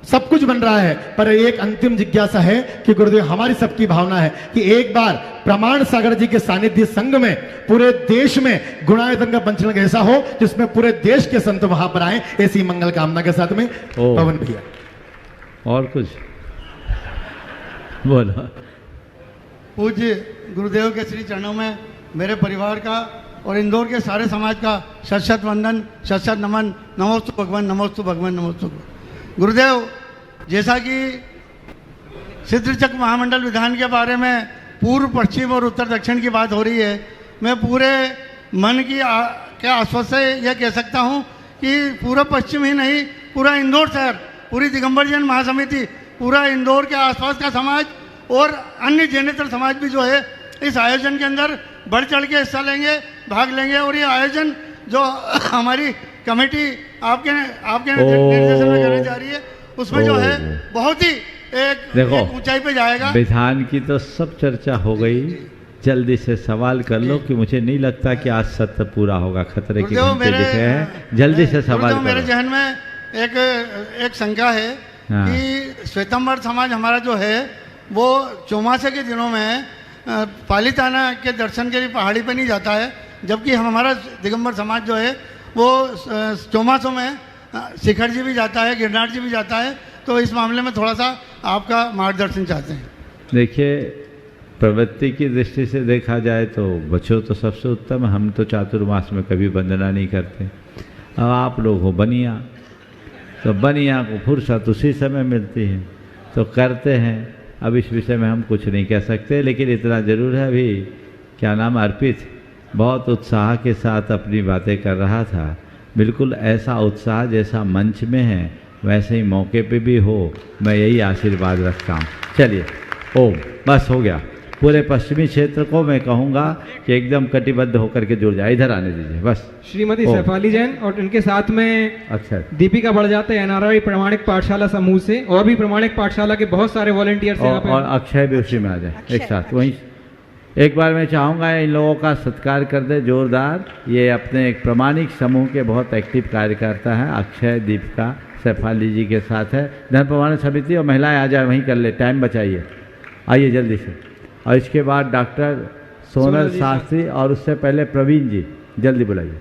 सब कुछ बन रहा है, पर एक अंतिम जिज्ञासा है कि गुरुदेव हमारी सबकी भावना है कि एक बार प्रमाण सागर जी के सानिध्य संघ में पूरे देश में गुणायतन का पंचलंग ऐसा हो जिसमें पूरे देश के संत वहां पर आए, ऐसी मंगल कामना के साथ में। पवन भैया और कुछ बोलो। पूज्य गुरुदेव के श्री चरणों में मेरे परिवार का और इंदौर के सारे समाज का शत शत वंदन, शत शत नमन। नमोस्तु भगवान, नमोस्तु भगवान, नमोस्तु गुरुदेव। जैसा कि सिद्धचक महामंडल विधान के बारे में पूर्व पश्चिम और उत्तर दक्षिण की बात हो रही है, मैं पूरे मन की के आश्वास से यह कह सकता हूँ कि पूरा पश्चिम ही नहीं, पूरा इंदौर शहर, पूरी दिगंबर जैन महासमिति, पूरा इंदौर के आसपास का समाज और अन्य जैनेतर समाज भी जो है इस आयोजन के अंदर बढ़ चढ़ के हिस्सा लेंगे, भाग लेंगे। और ये आयोजन जो हमारी कमेटी आपके निर्देशन में करने जा रही है, उसमें जो है बहुत ही एक ऊंचाई पे जाएगा। विधान की तो सब चर्चा हो गई, जल्दी से सवाल कर लो कि मुझे नहीं लगता कि आज सत्र पूरा होगा, खतरे की घंटे दिखे हैं, जल्दी से सवाल करो। मेरे जहन में एक शंका है कि श्वेतंबर समाज हमारा जो है वो चौमासे के दिनों में पालीताना के दर्शन के लिए पहाड़ी पे नहीं जाता है, जबकि हमारा दिगंबर समाज जो है वो चौमासों में शिखर जी भी जाता है, गिरनार जी भी जाता है। तो इस मामले में थोड़ा सा आपका मार्गदर्शन चाहते हैं। देखिए, प्रवृत्ति की दृष्टि से देखा जाए तो बच्चों तो सबसे उत्तम, हम तो चातुर्मास में कभी वंदना नहीं करते। अब आप लोग हो बनिया, तो बनिया को फुर्सत उसी समय मिलती है तो करते हैं। अब इस विषय में हम कुछ नहीं कह सकते, लेकिन इतना ज़रूर है, अभी क्या नाम अर्पित बहुत उत्साह के साथ अपनी बातें कर रहा था। बिल्कुल ऐसा उत्साह जैसा मंच में है वैसे ही मौके पे भी हो, मैं यही आशीर्वाद रखता हूँ। चलिए, ओम, बस हो गया। पूरे पश्चिमी क्षेत्र को मैं कहूँगा कि एकदम कटिबद्ध होकर के जुड़ जाए। इधर आने दीजिए बस। श्रीमती ओ। सैफाली जैन और इनके साथ में अच्छा, दीपिका बढ़ जाते हैं एनआरआई प्रमाणिक पाठशाला समूह से, और भी प्रमाणिक पाठशाला के बहुत सारे वॉलंटियर्स यहाँ पे। और अक्षय भी उसी में आ जाए एक साथ वहीं। एक बार मैं चाहूँगा इन लोगों का सत्कार कर दे जोरदार। ये अपने एक प्रमाणिक समूह के बहुत एक्टिव कार्यकर्ता हैं। अक्षय, दीपिका, सैफाली जी के साथ है। धन प्रमाणन समिति और महिलाएं आ जाए, वहीं कर ले, टाइम बचाइए, आइए जल्दी से। और इसके बाद डॉक्टर सोनल शास्त्री और उससे पहले प्रवीण जी, जल्दी बुलाइए,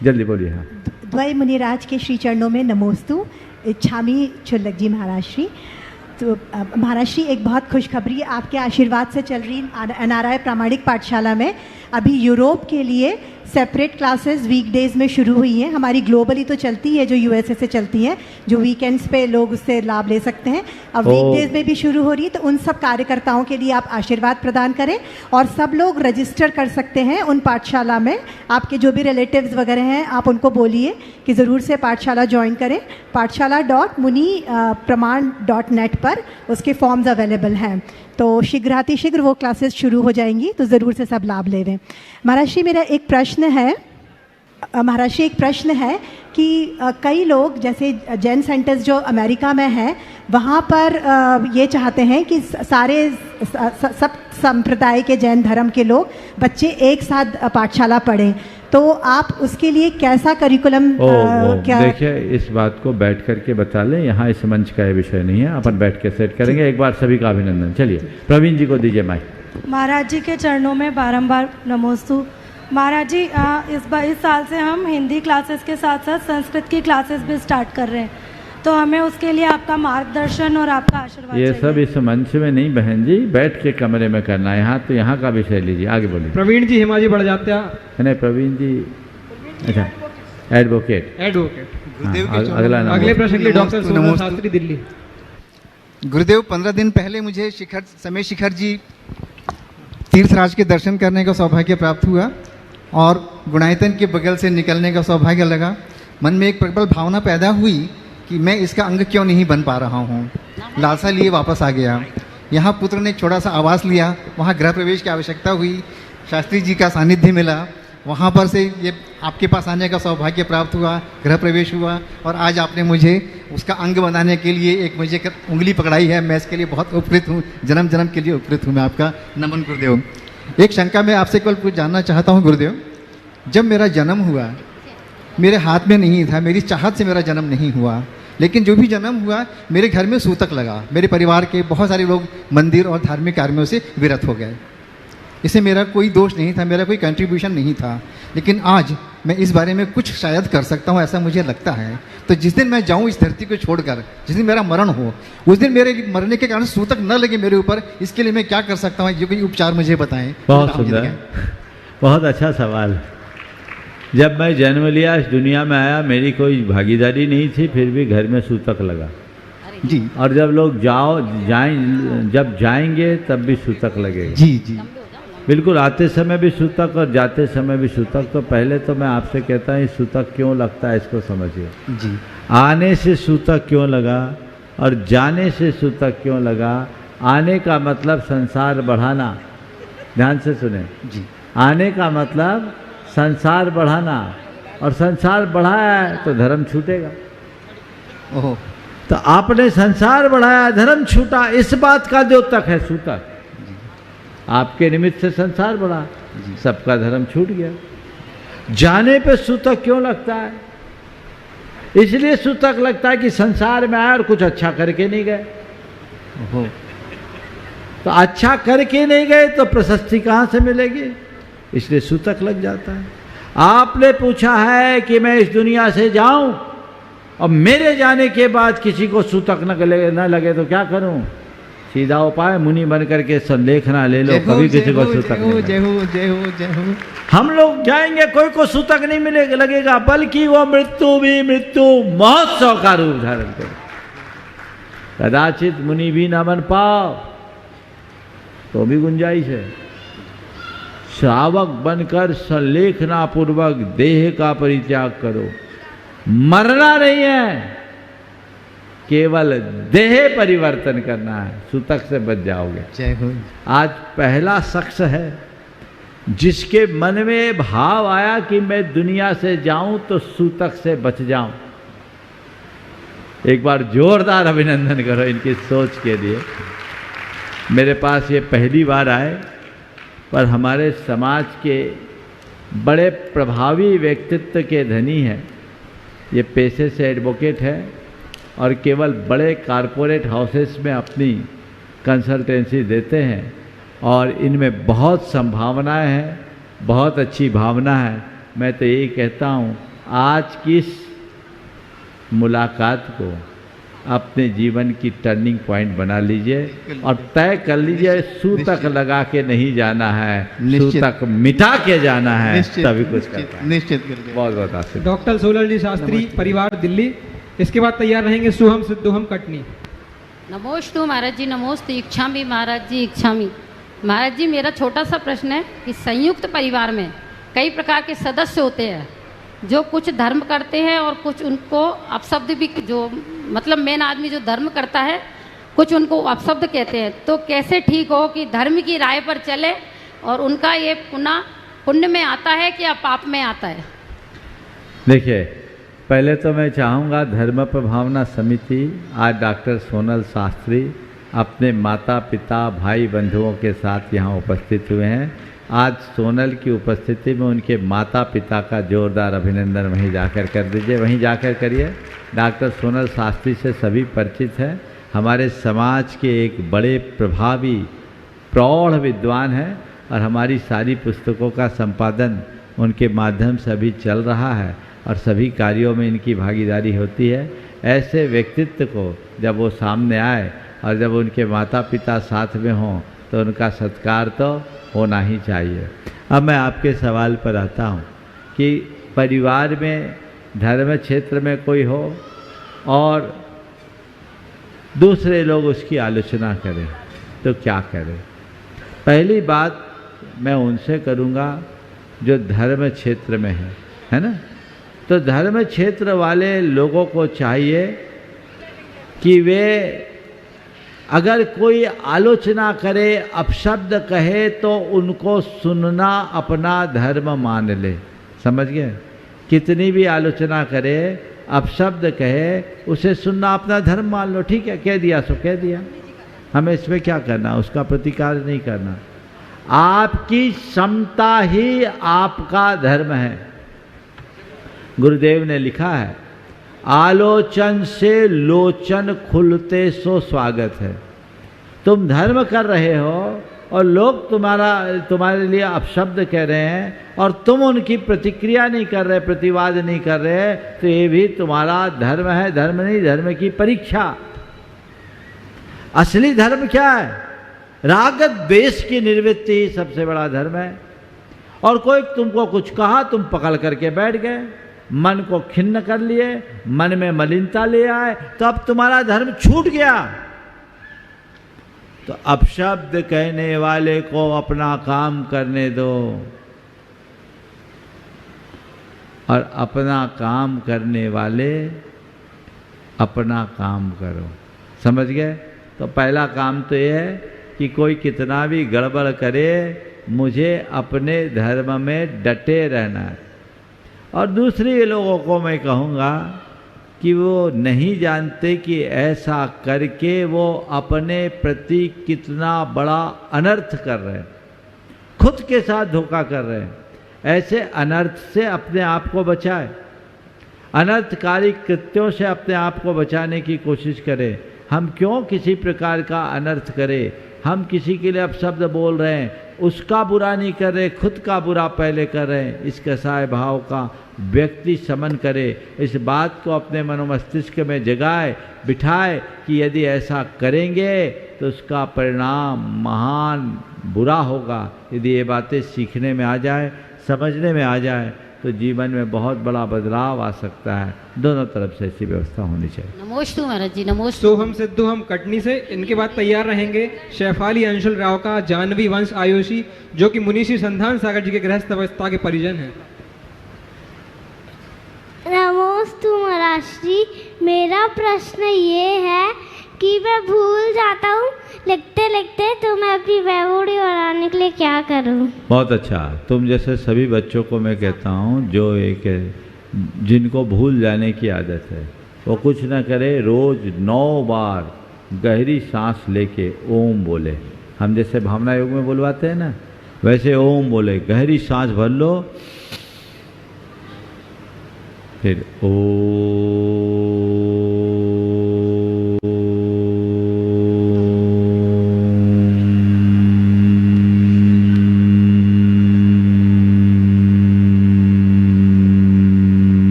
जल्दी बोलिए। हाँ, द्वय मुनिराज के श्री चरणों में नमोस्तु। छामी चुल्लक जी महाराज श्री। तो महाराज श्री, एक बहुत खुशखबरी आपके आशीर्वाद से चल रही एनआरआई प्रामाणिक पाठशाला में अभी यूरोप के लिए सेपरेट क्लासेस वीकडेज में शुरू हुई हैं। हमारी ग्लोबली तो चलती है, जो यूएसए से चलती हैं, जो वीकेंड्स पे लोग उससे लाभ ले सकते हैं। अब वीकडेज में भी शुरू हो रही है, तो उन सब कार्यकर्ताओं के लिए आप आशीर्वाद प्रदान करें और सब लोग रजिस्टर कर सकते हैं उन पाठशाला में। आपके जो भी रिलेटिव्स वगैरह हैं, आप उनको बोलिए कि ज़रूर से पाठशाला ज्वाइन करें। पाठशाला.munipraman.net पर उसके फॉर्म्स अवेलेबल हैं, तो शीघ्रातिशीघ्र वो क्लासेस शुरू हो जाएंगी, तो ज़रूर से सब लाभ ले लें। महाराज श्री, मेरा एक प्रश्न है। महाराज जी, एक प्रश्न है कि कई लोग जैसे जैन सेंटर्स जो अमेरिका में हैं, वहाँ पर ये चाहते हैं कि सारे सब संप्रदाय के जैन धर्म के लोग बच्चे एक साथ पाठशाला पढ़ें, तो आप उसके लिए कैसा करिकुलम क्या? देखिए, इस बात को बैठ करके बता लें, यहाँ इस मंच का ये विषय नहीं है, अपन बैठ के सेट करेंगे। एक बार सभी का अभिनंदन। चलिए प्रवीण जी को दीजिए माइक। महाराज जी के चरणों में बारंबार नमोस्तु। महाराज जी, इस साल से हम हिंदी क्लासेस के साथ साथ संस्कृत की क्लासेस भी स्टार्ट कर रहे हैं, तो हमें उसके लिए आपका मार्गदर्शन और आपका आशीर्वाद ये सब इस मंच में नहीं बहन जी, बैठ के कमरे में करना है। यहाँ तो यहाँ का विषय लीजिए, आगे बोलिए। प्रवीण जी हिमाजी बढ़ जाते हैं। नहीं, प्रवीण जी, अच्छा, एडवोकेट। अगला नाम। अगले प्रश्न के लिए डॉक्टर सोनल शास्त्री, दिल्ली। गुरुदेव, 15 दिन पहले मुझे समय शिखर जी तीर्थराज के दर्शन करने का सौभाग्य प्राप्त हुआ और गुणायतन के बगल से निकलने का सौभाग्य लगा। मन में एक प्रबल भावना पैदा हुई कि मैं इसका अंग क्यों नहीं बन पा रहा हूँ। लालसा लिए वापस आ गया। यहाँ पुत्र ने एक छोटा सा आवास लिया, वहाँ गृह प्रवेश की आवश्यकता हुई, शास्त्री जी का सानिध्य मिला, वहाँ पर से ये आपके पास आने का सौभाग्य प्राप्त हुआ, गृह प्रवेश हुआ और आज आपने मुझे उसका अंग बनाने के लिए एक मुझे उंगली पकड़ाई है। मैं इसके लिए बहुत उपकृत हूँ, जन्म जन्म के लिए उपकृत हूँ। मैं आपका नमन गुरुदेव। एक शंका मैं आपसे केवल कुछ जानना चाहता हूँ गुरुदेव। जब मेरा जन्म हुआ, मेरे हाथ में नहीं था, मेरी चाहत से मेरा जन्म नहीं हुआ, लेकिन जो भी जन्म हुआ मेरे घर में सूतक लगा। मेरे परिवार के बहुत सारे लोग मंदिर और धार्मिक कार्यों से विरत हो गए। इससे मेरा कोई दोष नहीं था, मेरा कोई कंट्रीब्यूशन नहीं था, लेकिन आज मैं इस बारे में कुछ शायद कर सकता हूँ, ऐसा मुझे लगता है। तो जिस दिन मैं जाऊँ इस धरती को छोड़कर, जिस दिन मेरा मरण हो, उस दिन मेरे मरने के कारण सूतक न लगे मेरे ऊपर, इसके लिए मैं क्या कर सकता हूँ? ये कोई उपचार मुझे बताएं। बहुत सुंदर, बहुत अच्छा सवाल। जब मैं जन्म लिया, इस दुनिया में आया, मेरी कोई भागीदारी नहीं थी, फिर भी घर में सूतक लगा जी। और जब लोग जब जाएंगे तब भी सूतक लगेगा। जी जी, बिल्कुल। आते समय भी सूतक और जाते समय भी सूतक। तो पहले तो मैं आपसे कहता हूँ, सूतक क्यों लगता है इसको समझिए जी। आने से सूतक क्यों लगा और जाने से सूतक क्यों लगा? आने का मतलब संसार बढ़ाना, ध्यान से सुने जी। आने का मतलब संसार बढ़ाना, और संसार बढ़ाया है तो धर्म छूटेगा। ओहो। तो आपने संसार बढ़ाया, धर्म छूटा, इस बात का द्योतक है सूतक। आपके निमित्त से संसार बढ़ा, सबका धर्म छूट गया। जाने पे सूतक क्यों लगता है? इसलिए सूतक लगता है कि संसार में आए और कुछ अच्छा करके नहीं गए। तो अच्छा करके नहीं गए तो प्रशस्ति कहाँ से मिलेगी? इसलिए सूतक लग जाता है। आपने पूछा है कि मैं इस दुनिया से जाऊं और मेरे जाने के बाद किसी को सूतक न लगे तो क्या करूं? सीधा उपाय, मुनि बन करके संलेखना ले लो, कभी किसी को सूतक नहीं। जय हो जय हो जय हो। हम लोग जाएंगे, कोई को सूतक नहीं मिलेगा लगेगा, बल्कि वो मृत्यु भी मृत्यु महोत्सव का रूप धारण करे। कदाचित मुनि भी न बन पाओ तो भी गुंजाइश है। श्रावक बनकर संलेखना पूर्वक देह का परित्याग करो। मरना नहीं है, केवल देह परिवर्तन करना है, सूतक से बच जाओगे। जय हो। आज पहला शख्स है जिसके मन में भाव आया कि मैं दुनिया से जाऊं तो सूतक से बच जाऊं। एक बार जोरदार अभिनंदन करो इनकी सोच के लिए। मेरे पास ये पहली बार आए, पर हमारे समाज के बड़े प्रभावी व्यक्तित्व के धनी हैं। ये पेशे से एडवोकेट है और केवल बड़े कारपोरेट हाउसेस में अपनी कंसल्टेंसी देते हैं और इनमें बहुत संभावनाएं हैं, बहुत अच्छी भावना है। मैं तो यही कहता हूँ, आज की इस मुलाकात को अपने जीवन की टर्निंग पॉइंट बना लीजिए और तय कर लीजिए, सूतक लगा के नहीं जाना है, सूतक मिटा के जाना है, तभी कुछ कर पाएंगे। निश्चित। बहुत बहुत आशीर्वाद। डॉक्टर सोलल जी शास्त्री, परिवार दिल्ली। इसके बाद तैयार रहेंगे सुहम सिद्धोहम कटनी। नमोस्तु महाराज जी, नमोस्तु। इच्छामि महाराज जी, इच्छामि। महाराज जी, मेरा छोटा सा प्रश्न है कि संयुक्त परिवार में कई प्रकार के सदस्य होते हैं जो कुछ धर्म करते हैं और कुछ उनको अपशब्द भी, जो मतलब मेन आदमी जो धर्म करता है कुछ उनको अपशब्द कहते हैं। तो कैसे ठीक हो कि धर्म की राय पर चले और उनका ये पुण्य में आता है कि पाप में आता है? देखिए, पहले तो मैं चाहूँगा धर्म प्रभावना समिति, आज डॉक्टर सोनल शास्त्री अपने माता पिता भाई बंधुओं के साथ यहाँ उपस्थित हुए हैं। आज सोनल की उपस्थिति में उनके माता पिता का जोरदार अभिनंदन वहीं जाकर कर दीजिए, वहीं जाकर करिए। डॉक्टर सोनल शास्त्री से सभी परिचित हैं, हमारे समाज के एक बड़े प्रभावी प्रौढ़ विद्वान हैं और हमारी सारी पुस्तकों का संपादन उनके माध्यम से अभी चल रहा है और सभी कार्यों में इनकी भागीदारी होती है। ऐसे व्यक्तित्व को जब वो सामने आए और जब उनके माता पिता साथ में हों तो उनका सत्कार तो होना ही चाहिए। अब मैं आपके सवाल पर आता हूँ कि परिवार में धर्म क्षेत्र में कोई हो और दूसरे लोग उसकी आलोचना करें तो क्या करें? पहली बात मैं उनसे करूँगा जो धर्म क्षेत्र में है ना? तो धर्म क्षेत्र वाले लोगों को चाहिए कि वे अगर कोई आलोचना करे, अपशब्द कहे तो उनको सुनना अपना धर्म मान ले। समझ गए? कितनी भी आलोचना करे, अपशब्द कहे, उसे सुनना अपना धर्म मान लो। ठीक है, कह दिया सो कह दिया, हमें इसमें क्या करना, उसका प्रतिकार नहीं करना। आपकी क्षमता ही आपका धर्म है। गुरुदेव ने लिखा है, आलोचन से लोचन खुलते सो स्वागत है। तुम धर्म कर रहे हो और लोग तुम्हारे लिए अपशब्द कह रहे हैं और तुम उनकी प्रतिक्रिया नहीं कर रहे, प्रतिवाद नहीं कर रहे, तो ये भी तुम्हारा धर्म है। धर्म नहीं, धर्म की परीक्षा। असली धर्म क्या है? राग द्वेष की निवृत्ति ही सबसे बड़ा धर्म है। और कोई तुमको कुछ कहा, तुम पकड़ करके बैठ गए, मन को खिन्न कर लिए, मन में मलिनता ले आए, तो अब तुम्हारा धर्म छूट गया। तो अपशब्द कहने वाले को अपना काम करने दो और अपना काम करने वाले अपना काम करो। समझ गए? तो पहला काम तो ये है कि कोई कितना भी गड़बड़ करे, मुझे अपने धर्म में डटे रहना है। और दूसरे लोगों को मैं कहूँगा कि वो नहीं जानते कि ऐसा करके वो अपने प्रति कितना बड़ा अनर्थ कर रहे हैं, खुद के साथ धोखा कर रहे हैं। ऐसे अनर्थ से अपने आप को बचाए, अनर्थकारी कृत्यों से अपने आप को बचाने की कोशिश करें। हम क्यों किसी प्रकार का अनर्थ करें? हम किसी के लिए अपशब्द बोल रहे हैं, उसका बुरा नहीं कर रहे, खुद का बुरा पहले कर रहे हैं। इस कसाय भाव का व्यक्ति समन करे, इस बात को अपने मनोमस्तिष्क में जगाए, बिठाए कि यदि ऐसा करेंगे तो उसका परिणाम महान बुरा होगा। यदि ये बातें सीखने में आ जाए, समझने में आ जाए, तो जीवन में बहुत बड़ा बदलाव आ सकता है। दोनों तरफ से ऐसी व्यवस्था होनी चाहिए। नमोस्तु महाराज जी, नमोस्तु। सोहम सिद्धोहम कटनी से। इनके बाद तैयार रहेंगे शैफाली अंशुल राव का, जानवी वंश आयुषी, जो कि मुनीषी संधान सागर जी के गृहस्थ अवस्था के परिजन हैं। नमोस्तु महाराज महाराज जी, मेरा प्रश्न ये है कि मैं भूल जाता हूँ लिखते लिखते, तो मैं अपनी मेमोरी बढ़ाने के लिए क्या करूँ? बहुत अच्छा। तुम जैसे सभी बच्चों को मैं कहता हूँ जो जिनको भूल जाने की आदत है वो कुछ ना करे, रोज 9 बार गहरी सांस लेके ओम बोले। हम जैसे भावना योग में बुलवाते हैं ना, वैसे ओम बोले, गहरी सांस भर लो, फिर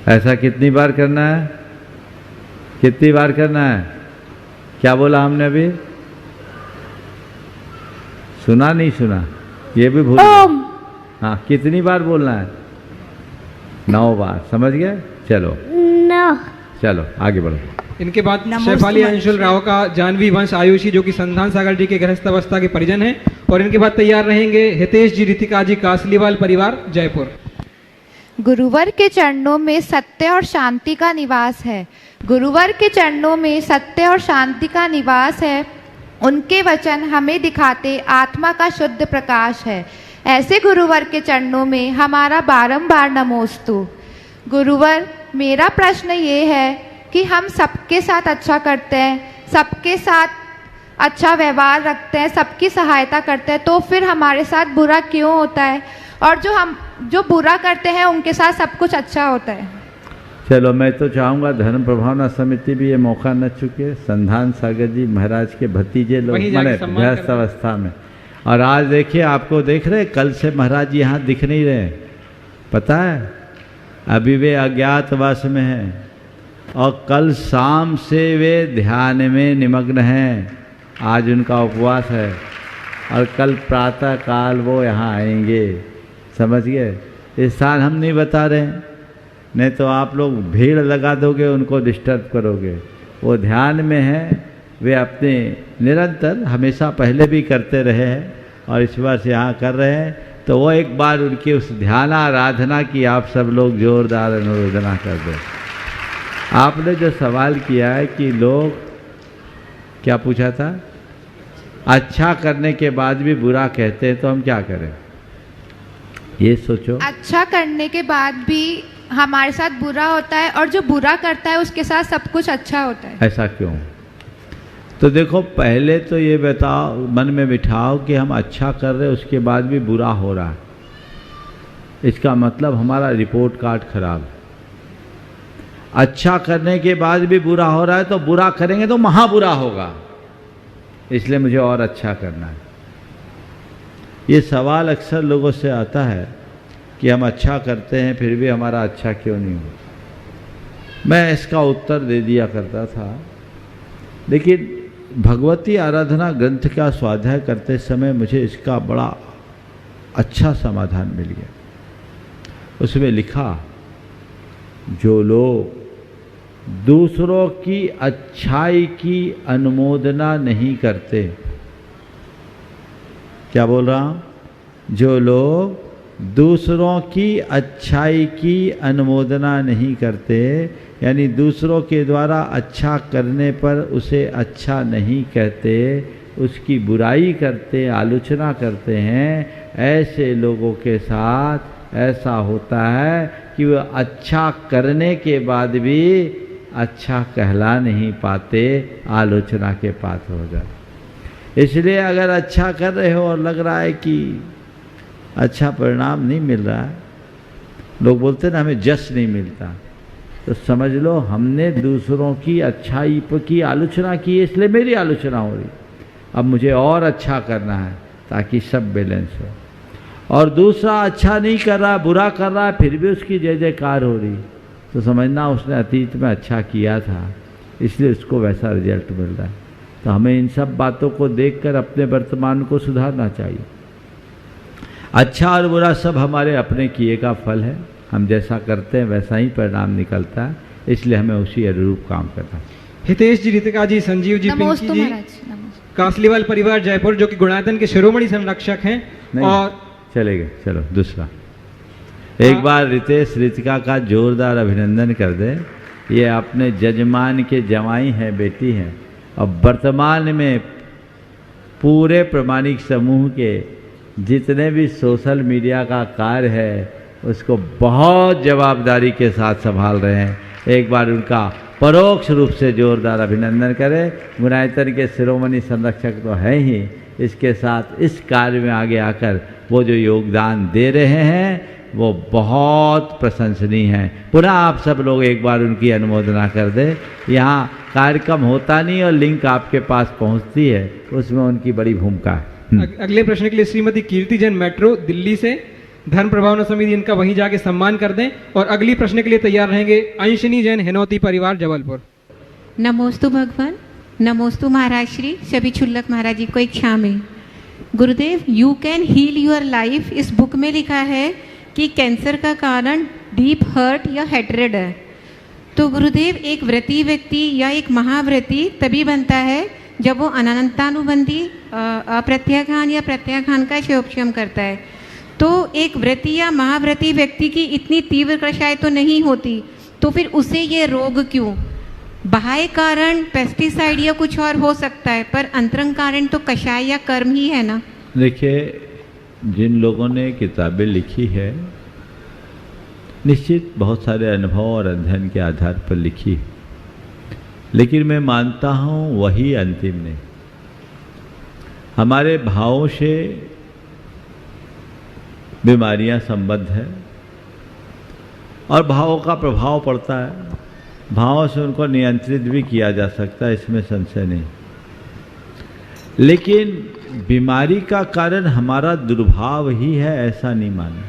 ऐसा कितनी बार करना है? कितनी बार करना है? क्या बोला हमने अभी? सुना नहीं सुना? ये भी भूल गए। हाँ, कितनी बार बोलना है? 9 बार। समझ गए? चलो 9। चलो आगे बढ़ो। इनके बाद शेफाली अंशुल राव का जानवी वंश आयुषी, जो कि संधान सागर जी के गृहस्थावस्था के परिजन हैं। और इनके बाद तैयार रहेंगे हितेश जी रितिका जी, कासलीवाल परिवार, जयपुर। गुरुवर के चरणों में सत्य और शांति का निवास है। गुरुवर के चरणों में सत्य और शांति का निवास है। उनके वचन हमें दिखाते आत्मा का शुद्ध प्रकाश है। ऐसे गुरुवर के चरणों में हमारा बारंबार नमोस्तु। गुरुवर, मेरा प्रश्न ये है कि हम सबके साथ अच्छा करते हैं, सबके साथ अच्छा व्यवहार रखते हैं, सबकी सहायता करते हैं, तो फिर हमारे साथ बुरा क्यों होता है? और जो बुरा करते हैं उनके साथ सब कुछ अच्छा होता है। चलो, मैं तो चाहूँगा धर्म प्रभावना समिति भी ये मौका न चुके। संधान सागर जी महाराज के भतीजे लोग माने गृहस्थ अवस्था में, और आज देखिए आपको देख रहे, कल से महाराज जी यहाँ दिख नहीं रहे, पता है? अभी वे अज्ञातवास में हैं और कल शाम से वे ध्यान में निमग्न हैं। आज उनका उपवास है और कल प्रातः काल वो यहाँ आएंगे। समझ गए? इस स्थान हम नहीं बता रहे हैं, नहीं तो आप लोग भीड़ लगा दोगे, उनको डिस्टर्ब करोगे। वो ध्यान में है, वे अपने निरंतर हमेशा पहले भी करते रहे हैं और इस बार से यहाँ कर रहे हैं, तो वो एक बार उनकी उस ध्यान आराधना की आप सब लोग जोरदार अनुमोदना कर दो। आपने जो सवाल किया है कि लोग, क्या पूछा था? अच्छा करने के बाद भी बुरा कहते हैं, तो हम क्या करें? ये सोचो। अच्छा करने के बाद भी हमारे साथ बुरा होता है और जो बुरा करता है उसके साथ सब कुछ अच्छा होता है। ऐसा क्यों? तो देखो, पहले तो ये बताओ, मन में बिठाओ कि हम अच्छा कर रहे हैं उसके बाद भी बुरा हो रहा है, इसका मतलब हमारा रिपोर्ट कार्ड खराब है। अच्छा करने के बाद भी बुरा हो रहा है तो बुरा करेंगे तो महा बुरा होगा, इसलिए मुझे और अच्छा करना है। ये सवाल अक्सर लोगों से आता है कि हम अच्छा करते हैं फिर भी हमारा अच्छा क्यों नहीं होता। मैं इसका उत्तर दे दिया करता था, लेकिन भगवती आराधना ग्रंथ का स्वाध्याय करते समय मुझे इसका बड़ा अच्छा समाधान मिल गया। उसमें लिखा, जो लोग दूसरों की अच्छाई की अनुमोदना नहीं करते, क्या बोल रहा हूँ? जो लोग दूसरों की अच्छाई की अनुमोदना नहीं करते, यानी दूसरों के द्वारा अच्छा करने पर उसे अच्छा नहीं कहते, उसकी बुराई करते, आलोचना करते हैं, ऐसे लोगों के साथ ऐसा होता है कि वह अच्छा करने के बाद भी अच्छा कहला नहीं पाते, आलोचना के पात्र हो जाते। इसलिए अगर अच्छा कर रहे हो और लग रहा है कि अच्छा परिणाम नहीं मिल रहा है, लोग बोलते हैं ना हमें जस नहीं मिलता, तो समझ लो हमने दूसरों की अच्छाई की आलोचना की, इसलिए मेरी आलोचना हो रही। अब मुझे और अच्छा करना है ताकि सब बैलेंस हो। और दूसरा अच्छा नहीं कर रहा, बुरा कर रहा है, फिर भी उसकी जय जयकार हो रही, तो समझना उसने अतीत में अच्छा किया था, इसलिए उसको वैसा रिजल्ट मिल रहा है। तो हमें इन सब बातों को देखकर अपने वर्तमान को सुधारना चाहिए। अच्छा और बुरा सब हमारे अपने किए का फल है, हम जैसा करते हैं वैसा ही परिणाम निकलता है, इसलिए हमें उसी अनुरूप काम करना है। हितेश जी, रितिका जी, संजीव जी, पिंकी जी, कासलीवाल परिवार, जयपुर, जो कि गुणायतन के शिरोमणि संरक्षक हैं। और चलेगा, चलो दूसरा। एक बार रितेश रितिका का जोरदार अभिनंदन कर दे। ये अपने जजमान के जवाई हैं, बेटी हैं, और वर्तमान में पूरे प्रमाणिक समूह के जितने भी सोशल मीडिया का कार्य है उसको बहुत जवाबदारी के साथ संभाल रहे हैं। एक बार उनका परोक्ष रूप से जोरदार अभिनंदन करें। गुणायतन के शिरोमणि संरक्षक तो हैं ही, इसके साथ इस कार्य में आगे आकर वो जो योगदान दे रहे हैं वो बहुत प्रशंसनीय है। पुनः आप सब लोग एक बार उनकी अनुमोदना कर दें। यहाँ कार्यक्रम होता नहीं और लिंक आपके पास पहुँचती है, उसमें उनकी बड़ी भूमिका है। अगले प्रश्न के लिए श्रीमती कीर्ति जैन मेट्रो दिल्ली से, धर्म प्रभावना समिति इनका वहीं जाके सम्मान कर दें। और अगली प्रश्न के लिए तैयार रहेंगे अंशनी जैन हिनौती परिवार जबलपुर। नमोस्तु भगवान, नमोस्तु महाराज श्री, सभी क्षुल्लक महाराज जी को एक क्षामी। Gurudev, you can heal your life, इस बुक में लिखा है कि कैंसर का कारण डीप हर्ट या हेट्रेड है। तो गुरुदेव, एक व्रती व्यक्ति या एक महाव्रती तभी बनता है जब वो अनंतानुबंधी अप्रत्याखान या प्रत्याखान का शिवोपशम करता है। तो एक व्रती या महाव्रती व्यक्ति की इतनी तीव्र कषाय तो नहीं होती, तो फिर उसे ये रोग क्यों? बाह्य कारण पेस्टिसाइड या कुछ और हो सकता है, पर अंतरंग कारण तो कषाय या कर्म ही है ना। देखिए, जिन लोगों ने किताबें लिखी है निश्चित बहुत सारे अनुभव और अध्ययन के आधार पर लिखी, लेकिन मैं मानता हूँ वही अंतिम नहीं। हमारे भावों से बीमारियां संबद्ध है और भावों का प्रभाव पड़ता है। भावों से उनको नियंत्रित भी किया जा सकता है, इसमें संशय नहीं। लेकिन बीमारी का कारण हमारा दुर्भाव ही है, ऐसा नहीं माना।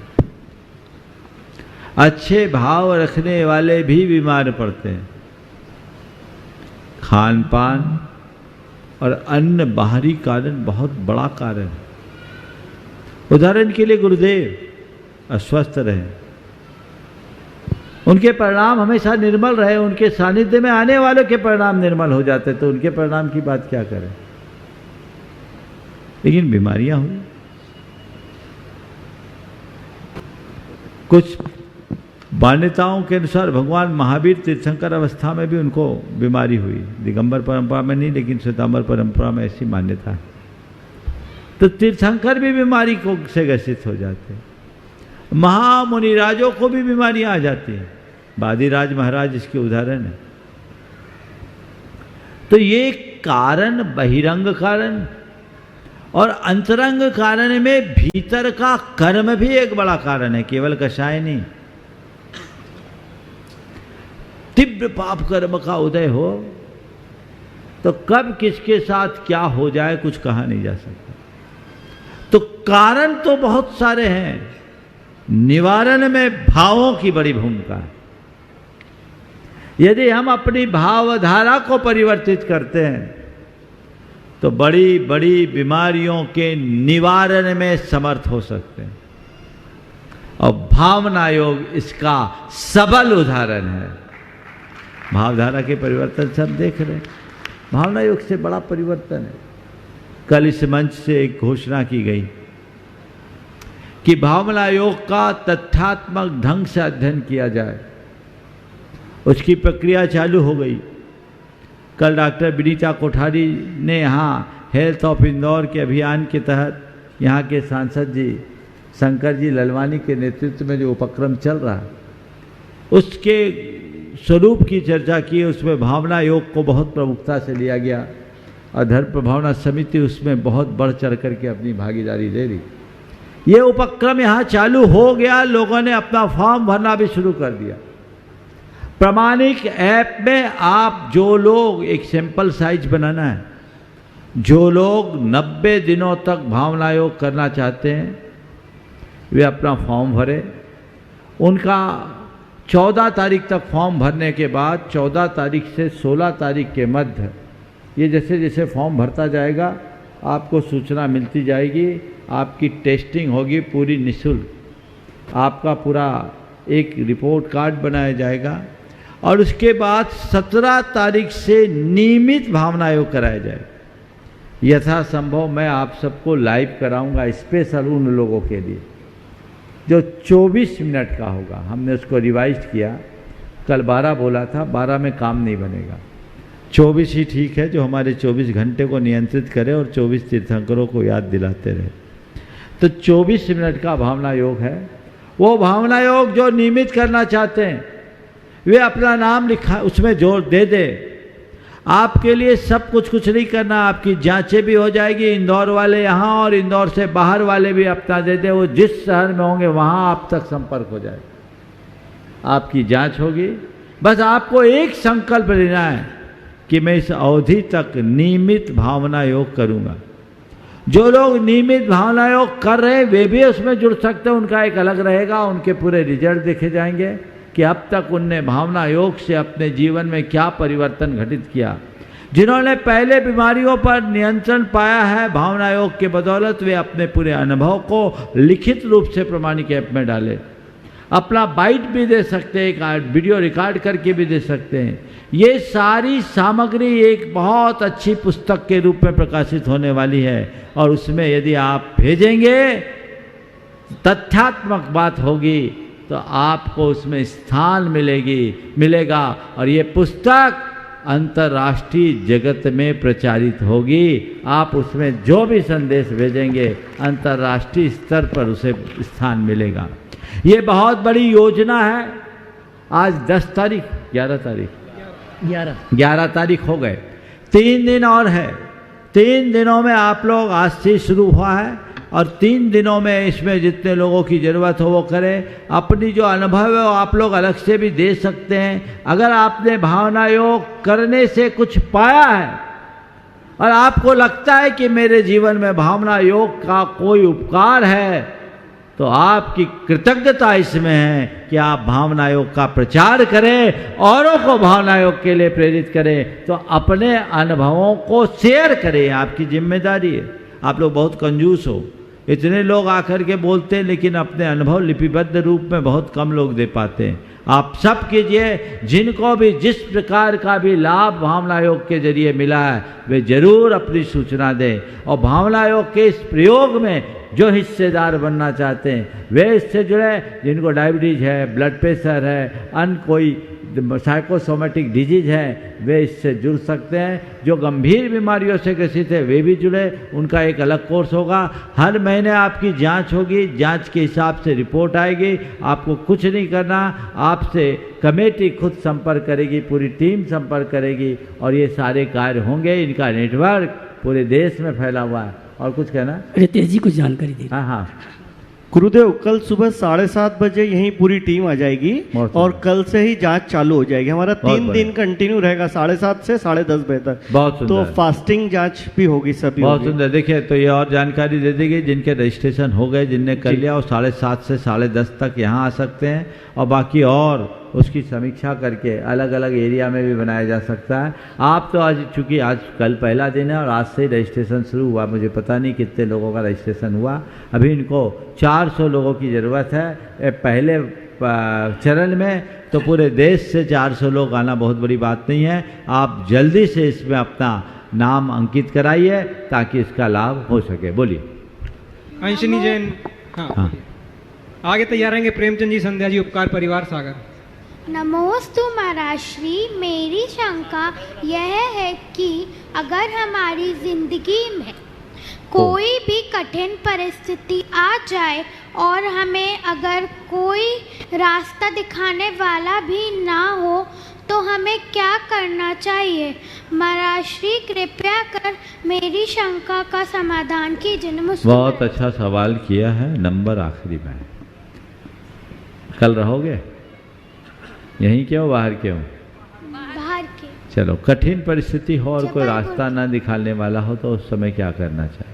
अच्छे भाव रखने वाले भी बीमार पड़ते हैं। खान पान और अन्य बाहरी कारण बहुत बड़ा कारण है। उदाहरण के लिए गुरुदेव अस्वस्थ रहे, उनके परिणाम हमेशा निर्मल रहे, उनके सानिध्य में आने वालों के परिणाम निर्मल हो जाते, तो उनके परिणाम की बात क्या करें। लेकिन बीमारियां हुई, कुछ मान्यताओं के अनुसार भगवान महावीर तीर्थंकर अवस्था में भी उनको बीमारी हुई। दिगंबर परंपरा में नहीं, लेकिन श्वेतांबर परंपरा में ऐसी मान्यता है। तो तीर्थंकर भी बीमारी को से ग्रसित हो जाते हैं। महामुनिराजों को भी बीमारियां आ जाती हैं। बादीराज महाराज इसके उदाहरण है। तो ये कारण, बहिरंग कारण और अंतरंग कारण में भीतर का कर्म भी एक बड़ा कारण है, केवल कषाय नहीं। तीव्र पाप कर्म का उदय हो तो कब किसके साथ क्या हो जाए कुछ कहा नहीं जा सकता। तो कारण तो बहुत सारे हैं, निवारण में भावों की बड़ी भूमिका है। यदि हम अपनी भावधारा को परिवर्तित करते हैं तो बड़ी बड़ी बीमारियों के निवारण में समर्थ हो सकते हैं, और भावना योग इसका सबल उदाहरण है। भावधारा के परिवर्तन से हम देख रहे हैं, भावना योग से बड़ा परिवर्तन है। कल इस मंच से एक घोषणा की गई कि भावना योग का तथ्यात्मक ढंग से अध्ययन किया जाए, उसकी प्रक्रिया चालू हो गई। कल डॉक्टर विनीता कोठारी ने यहाँ हेल्थ ऑफ इंदौर के अभियान के तहत यहाँ के सांसद जी शंकर जी ललवानी के नेतृत्व में जो उपक्रम चल रहा है उसके स्वरूप की चर्चा की। उसमें भावना योग को बहुत प्रमुखता से लिया गया और धर्म प्रभावना समिति उसमें बहुत बढ़ चढ़ करके अपनी भागीदारी दे रही। ये उपक्रम यहाँ चालू हो गया, लोगों ने अपना फॉर्म भरना भी शुरू कर दिया। प्रमाणिक ऐप में आप जो लोग, एक सैंपल साइज बनाना है, जो लोग 90 दिनों तक भावना योग करना चाहते हैं वे अपना फॉर्म भरें। उनका 14 तारीख तक फॉर्म भरने के बाद 14 तारीख से 16 तारीख के मध्य ये जैसे जैसे फॉर्म भरता जाएगा आपको सूचना मिलती जाएगी। आपकी टेस्टिंग होगी पूरी निःशुल्क, आपका पूरा एक रिपोर्ट कार्ड बनाया जाएगा और उसके बाद 17 तारीख से नियमित भावना योग कराया जाएगा। यथासंभव मैं आप सबको लाइव कराऊंगा, स्पेशल उन लोगों के लिए जो 24 मिनट का होगा। हमने उसको रिवाइज किया, कल 12 बोला था, 12 में काम नहीं बनेगा, 24 ही ठीक है, जो हमारे 24 घंटे को नियंत्रित करे और 24 तीर्थंकरों को याद दिलाते रहे। तो 24 मिनट का भावना योग है। वो भावना योग जो नियमित करना चाहते हैं वे अपना नाम लिखा, उसमें जोर दे दे। आपके लिए सब कुछ नहीं करना, आपकी जांचें भी हो जाएगी। इंदौर वाले यहाँ और इंदौर से बाहर वाले भी अपना दे दे, वो जिस शहर में होंगे वहाँ आप तक संपर्क हो जाए, आपकी जांच होगी। बस आपको एक संकल्प लेना है कि मैं इस अवधि तक नियमित भावना योग करूँगा। जो लोग नियमित भावना योग कर रहे हैं वे भी उसमें जुड़ सकते हैं, उनका एक अलग रहेगा, उनके पूरे रिजल्ट देखे जाएंगे कि अब तक उनने भावना योग से अपने जीवन में क्या परिवर्तन घटित किया। जिन्होंने पहले बीमारियों पर नियंत्रण पाया है भावना योग के बदौलत, वे अपने पूरे अनुभव को लिखित रूप से प्रमाणिक ऐप में डालें। अपना बाइट भी दे सकते हैं, एक वीडियो रिकॉर्ड करके भी दे सकते हैं। ये सारी सामग्री एक बहुत अच्छी पुस्तक के रूप में प्रकाशित होने वाली है और उसमें यदि आप भेजेंगे, तथ्यात्मक बात होगी तो आपको उसमें स्थान मिलेगा और ये पुस्तक अंतर्राष्ट्रीय जगत में प्रचारित होगी। आप उसमें जो भी संदेश भेजेंगे अंतर्राष्ट्रीय स्तर पर उसे स्थान मिलेगा। ये बहुत बड़ी योजना है। आज 10 तारीख 11 तारीख हो गए, 3 दिन और है। 3 दिनों में आप लोग, आज से शुरू हुआ है और 3 दिनों में इसमें जितने लोगों की ज़रूरत हो वो करें। अपनी जो अनुभव है वो आप लोग अलग से भी दे सकते हैं। अगर आपने भावना योग करने से कुछ पाया है और आपको लगता है कि मेरे जीवन में भावना योग का कोई उपकार है, तो आपकी कृतज्ञता इसमें है कि आप भावना योग का प्रचार करें, औरों को भावना योग के लिए प्रेरित करें, तो अपने अनुभवों को शेयर करें, आपकी जिम्मेदारी है। आप लोग बहुत कंजूस हो, इतने लोग आकर के बोलते हैं लेकिन अपने अनुभव लिपिबद्ध रूप में बहुत कम लोग दे पाते हैं। आप सब कीजिए, जिनको भी जिस प्रकार का भी लाभ भावना योग के जरिए मिला है वे जरूर अपनी सूचना दें। और भावना योग के इस प्रयोग में जो हिस्सेदार बनना चाहते हैं वे इससे जुड़े, जिनको डायबिटीज़ है, ब्लड प्रेशर है, अन्य कोई साइकोसोमेटिक डिजीज है, वे इससे जुड़ सकते हैं। जो गंभीर बीमारियों से ग्रसित है वे भी जुड़े, उनका एक अलग कोर्स होगा। हर महीने आपकी जांच होगी, जांच के हिसाब से रिपोर्ट आएगी। आपको कुछ नहीं करना, आपसे कमेटी खुद संपर्क करेगी, पूरी टीम संपर्क करेगी और ये सारे कार्य होंगे। इनका नेटवर्क पूरे देश में फैला हुआ है। और कुछ कहना? रितेश जी कुछ जानकारी दी। हाँ। गुरुदेव, कल सुबह 7:30 बजे यहीं पूरी टीम आ जाएगी और कल से ही जांच चालू हो जाएगी। हमारा 3 दिन कंटिन्यू रहेगा, 7:30 से 10:30 बजे तक। बहुत सुंदर। तो फास्टिंग जांच भी होगी, सभी बहुत सुंदर। देखिए, तो ये और जानकारी दे देगी, जिनके रजिस्ट्रेशन हो गए, जिनने कर लिया, वो 7:30 से 10:30 तक यहाँ आ सकते हैं और बाकी और उसकी समीक्षा करके अलग अलग एरिया में भी बनाया जा सकता है। आप तो आज, चूँकि आज कल पहला दिन है और आज से ही रजिस्ट्रेशन शुरू हुआ, मुझे पता नहीं कितने लोगों का रजिस्ट्रेशन हुआ। अभी इनको 400 लोगों की ज़रूरत है पहले चरण में, तो पूरे देश से 400 लोग आना बहुत बड़ी बात नहीं है। आप जल्दी से इसमें अपना नाम अंकित कराइए ताकि इसका लाभ हो सके। बोलिए। अंशनी जैन। हाँ। आगे तैयार रहेंगे प्रेमचंद जी, संध्या जी, उपकार परिवार, सागर। नमोस्तु महाराज श्री। मेरी शंका यह है कि अगर हमारी जिंदगी में कोई भी कठिन परिस्थिति आ जाए और हमें अगर कोई रास्ता दिखाने वाला भी ना हो तो हमें क्या करना चाहिए? महाराज श्री कृपया कर मेरी शंका का समाधान कीजिए। बहुत अच्छा सवाल किया है। नंबर आखिरी में। कल रहोगे यहीं क्यों, बाहर क्यों? बाहर के। चलो, कठिन परिस्थिति हो और कोई रास्ता ना दिखाने वाला हो तो उस समय क्या करना चाहिए?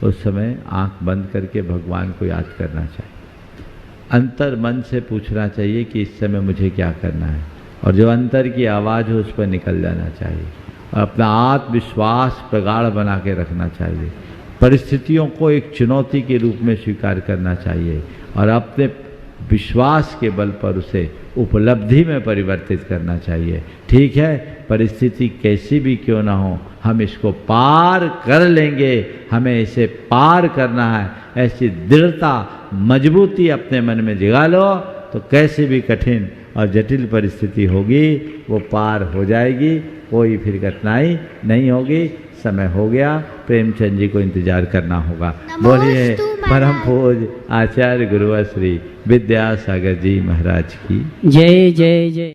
उस समय आंख बंद करके भगवान को याद करना चाहिए। अंतर मन से पूछना चाहिए कि इस समय मुझे क्या करना है, और जो अंतर की आवाज़ हो उस पर निकल जाना चाहिए और अपना आत्मविश्वास प्रगाढ़ बना के रखना चाहिए। परिस्थितियों को एक चुनौती के रूप में स्वीकार करना चाहिए और अपने विश्वास के बल पर उसे उपलब्धि में परिवर्तित करना चाहिए। ठीक है, परिस्थिति कैसी भी क्यों ना हो, हम इसको पार कर लेंगे, हमें इसे पार करना है। ऐसी दृढ़ता मजबूती अपने मन में जगा लो तो कैसे भी कठिन और जटिल परिस्थिति होगी वो पार हो जाएगी, कोई फिर कठिनाई नहीं होगी। समय हो गया, प्रेमचंद जी को इंतजार करना होगा। बोलिए परम पूज्य आचार्य गुरुवर श्री विद्यासागर जी महाराज की जय जय जय।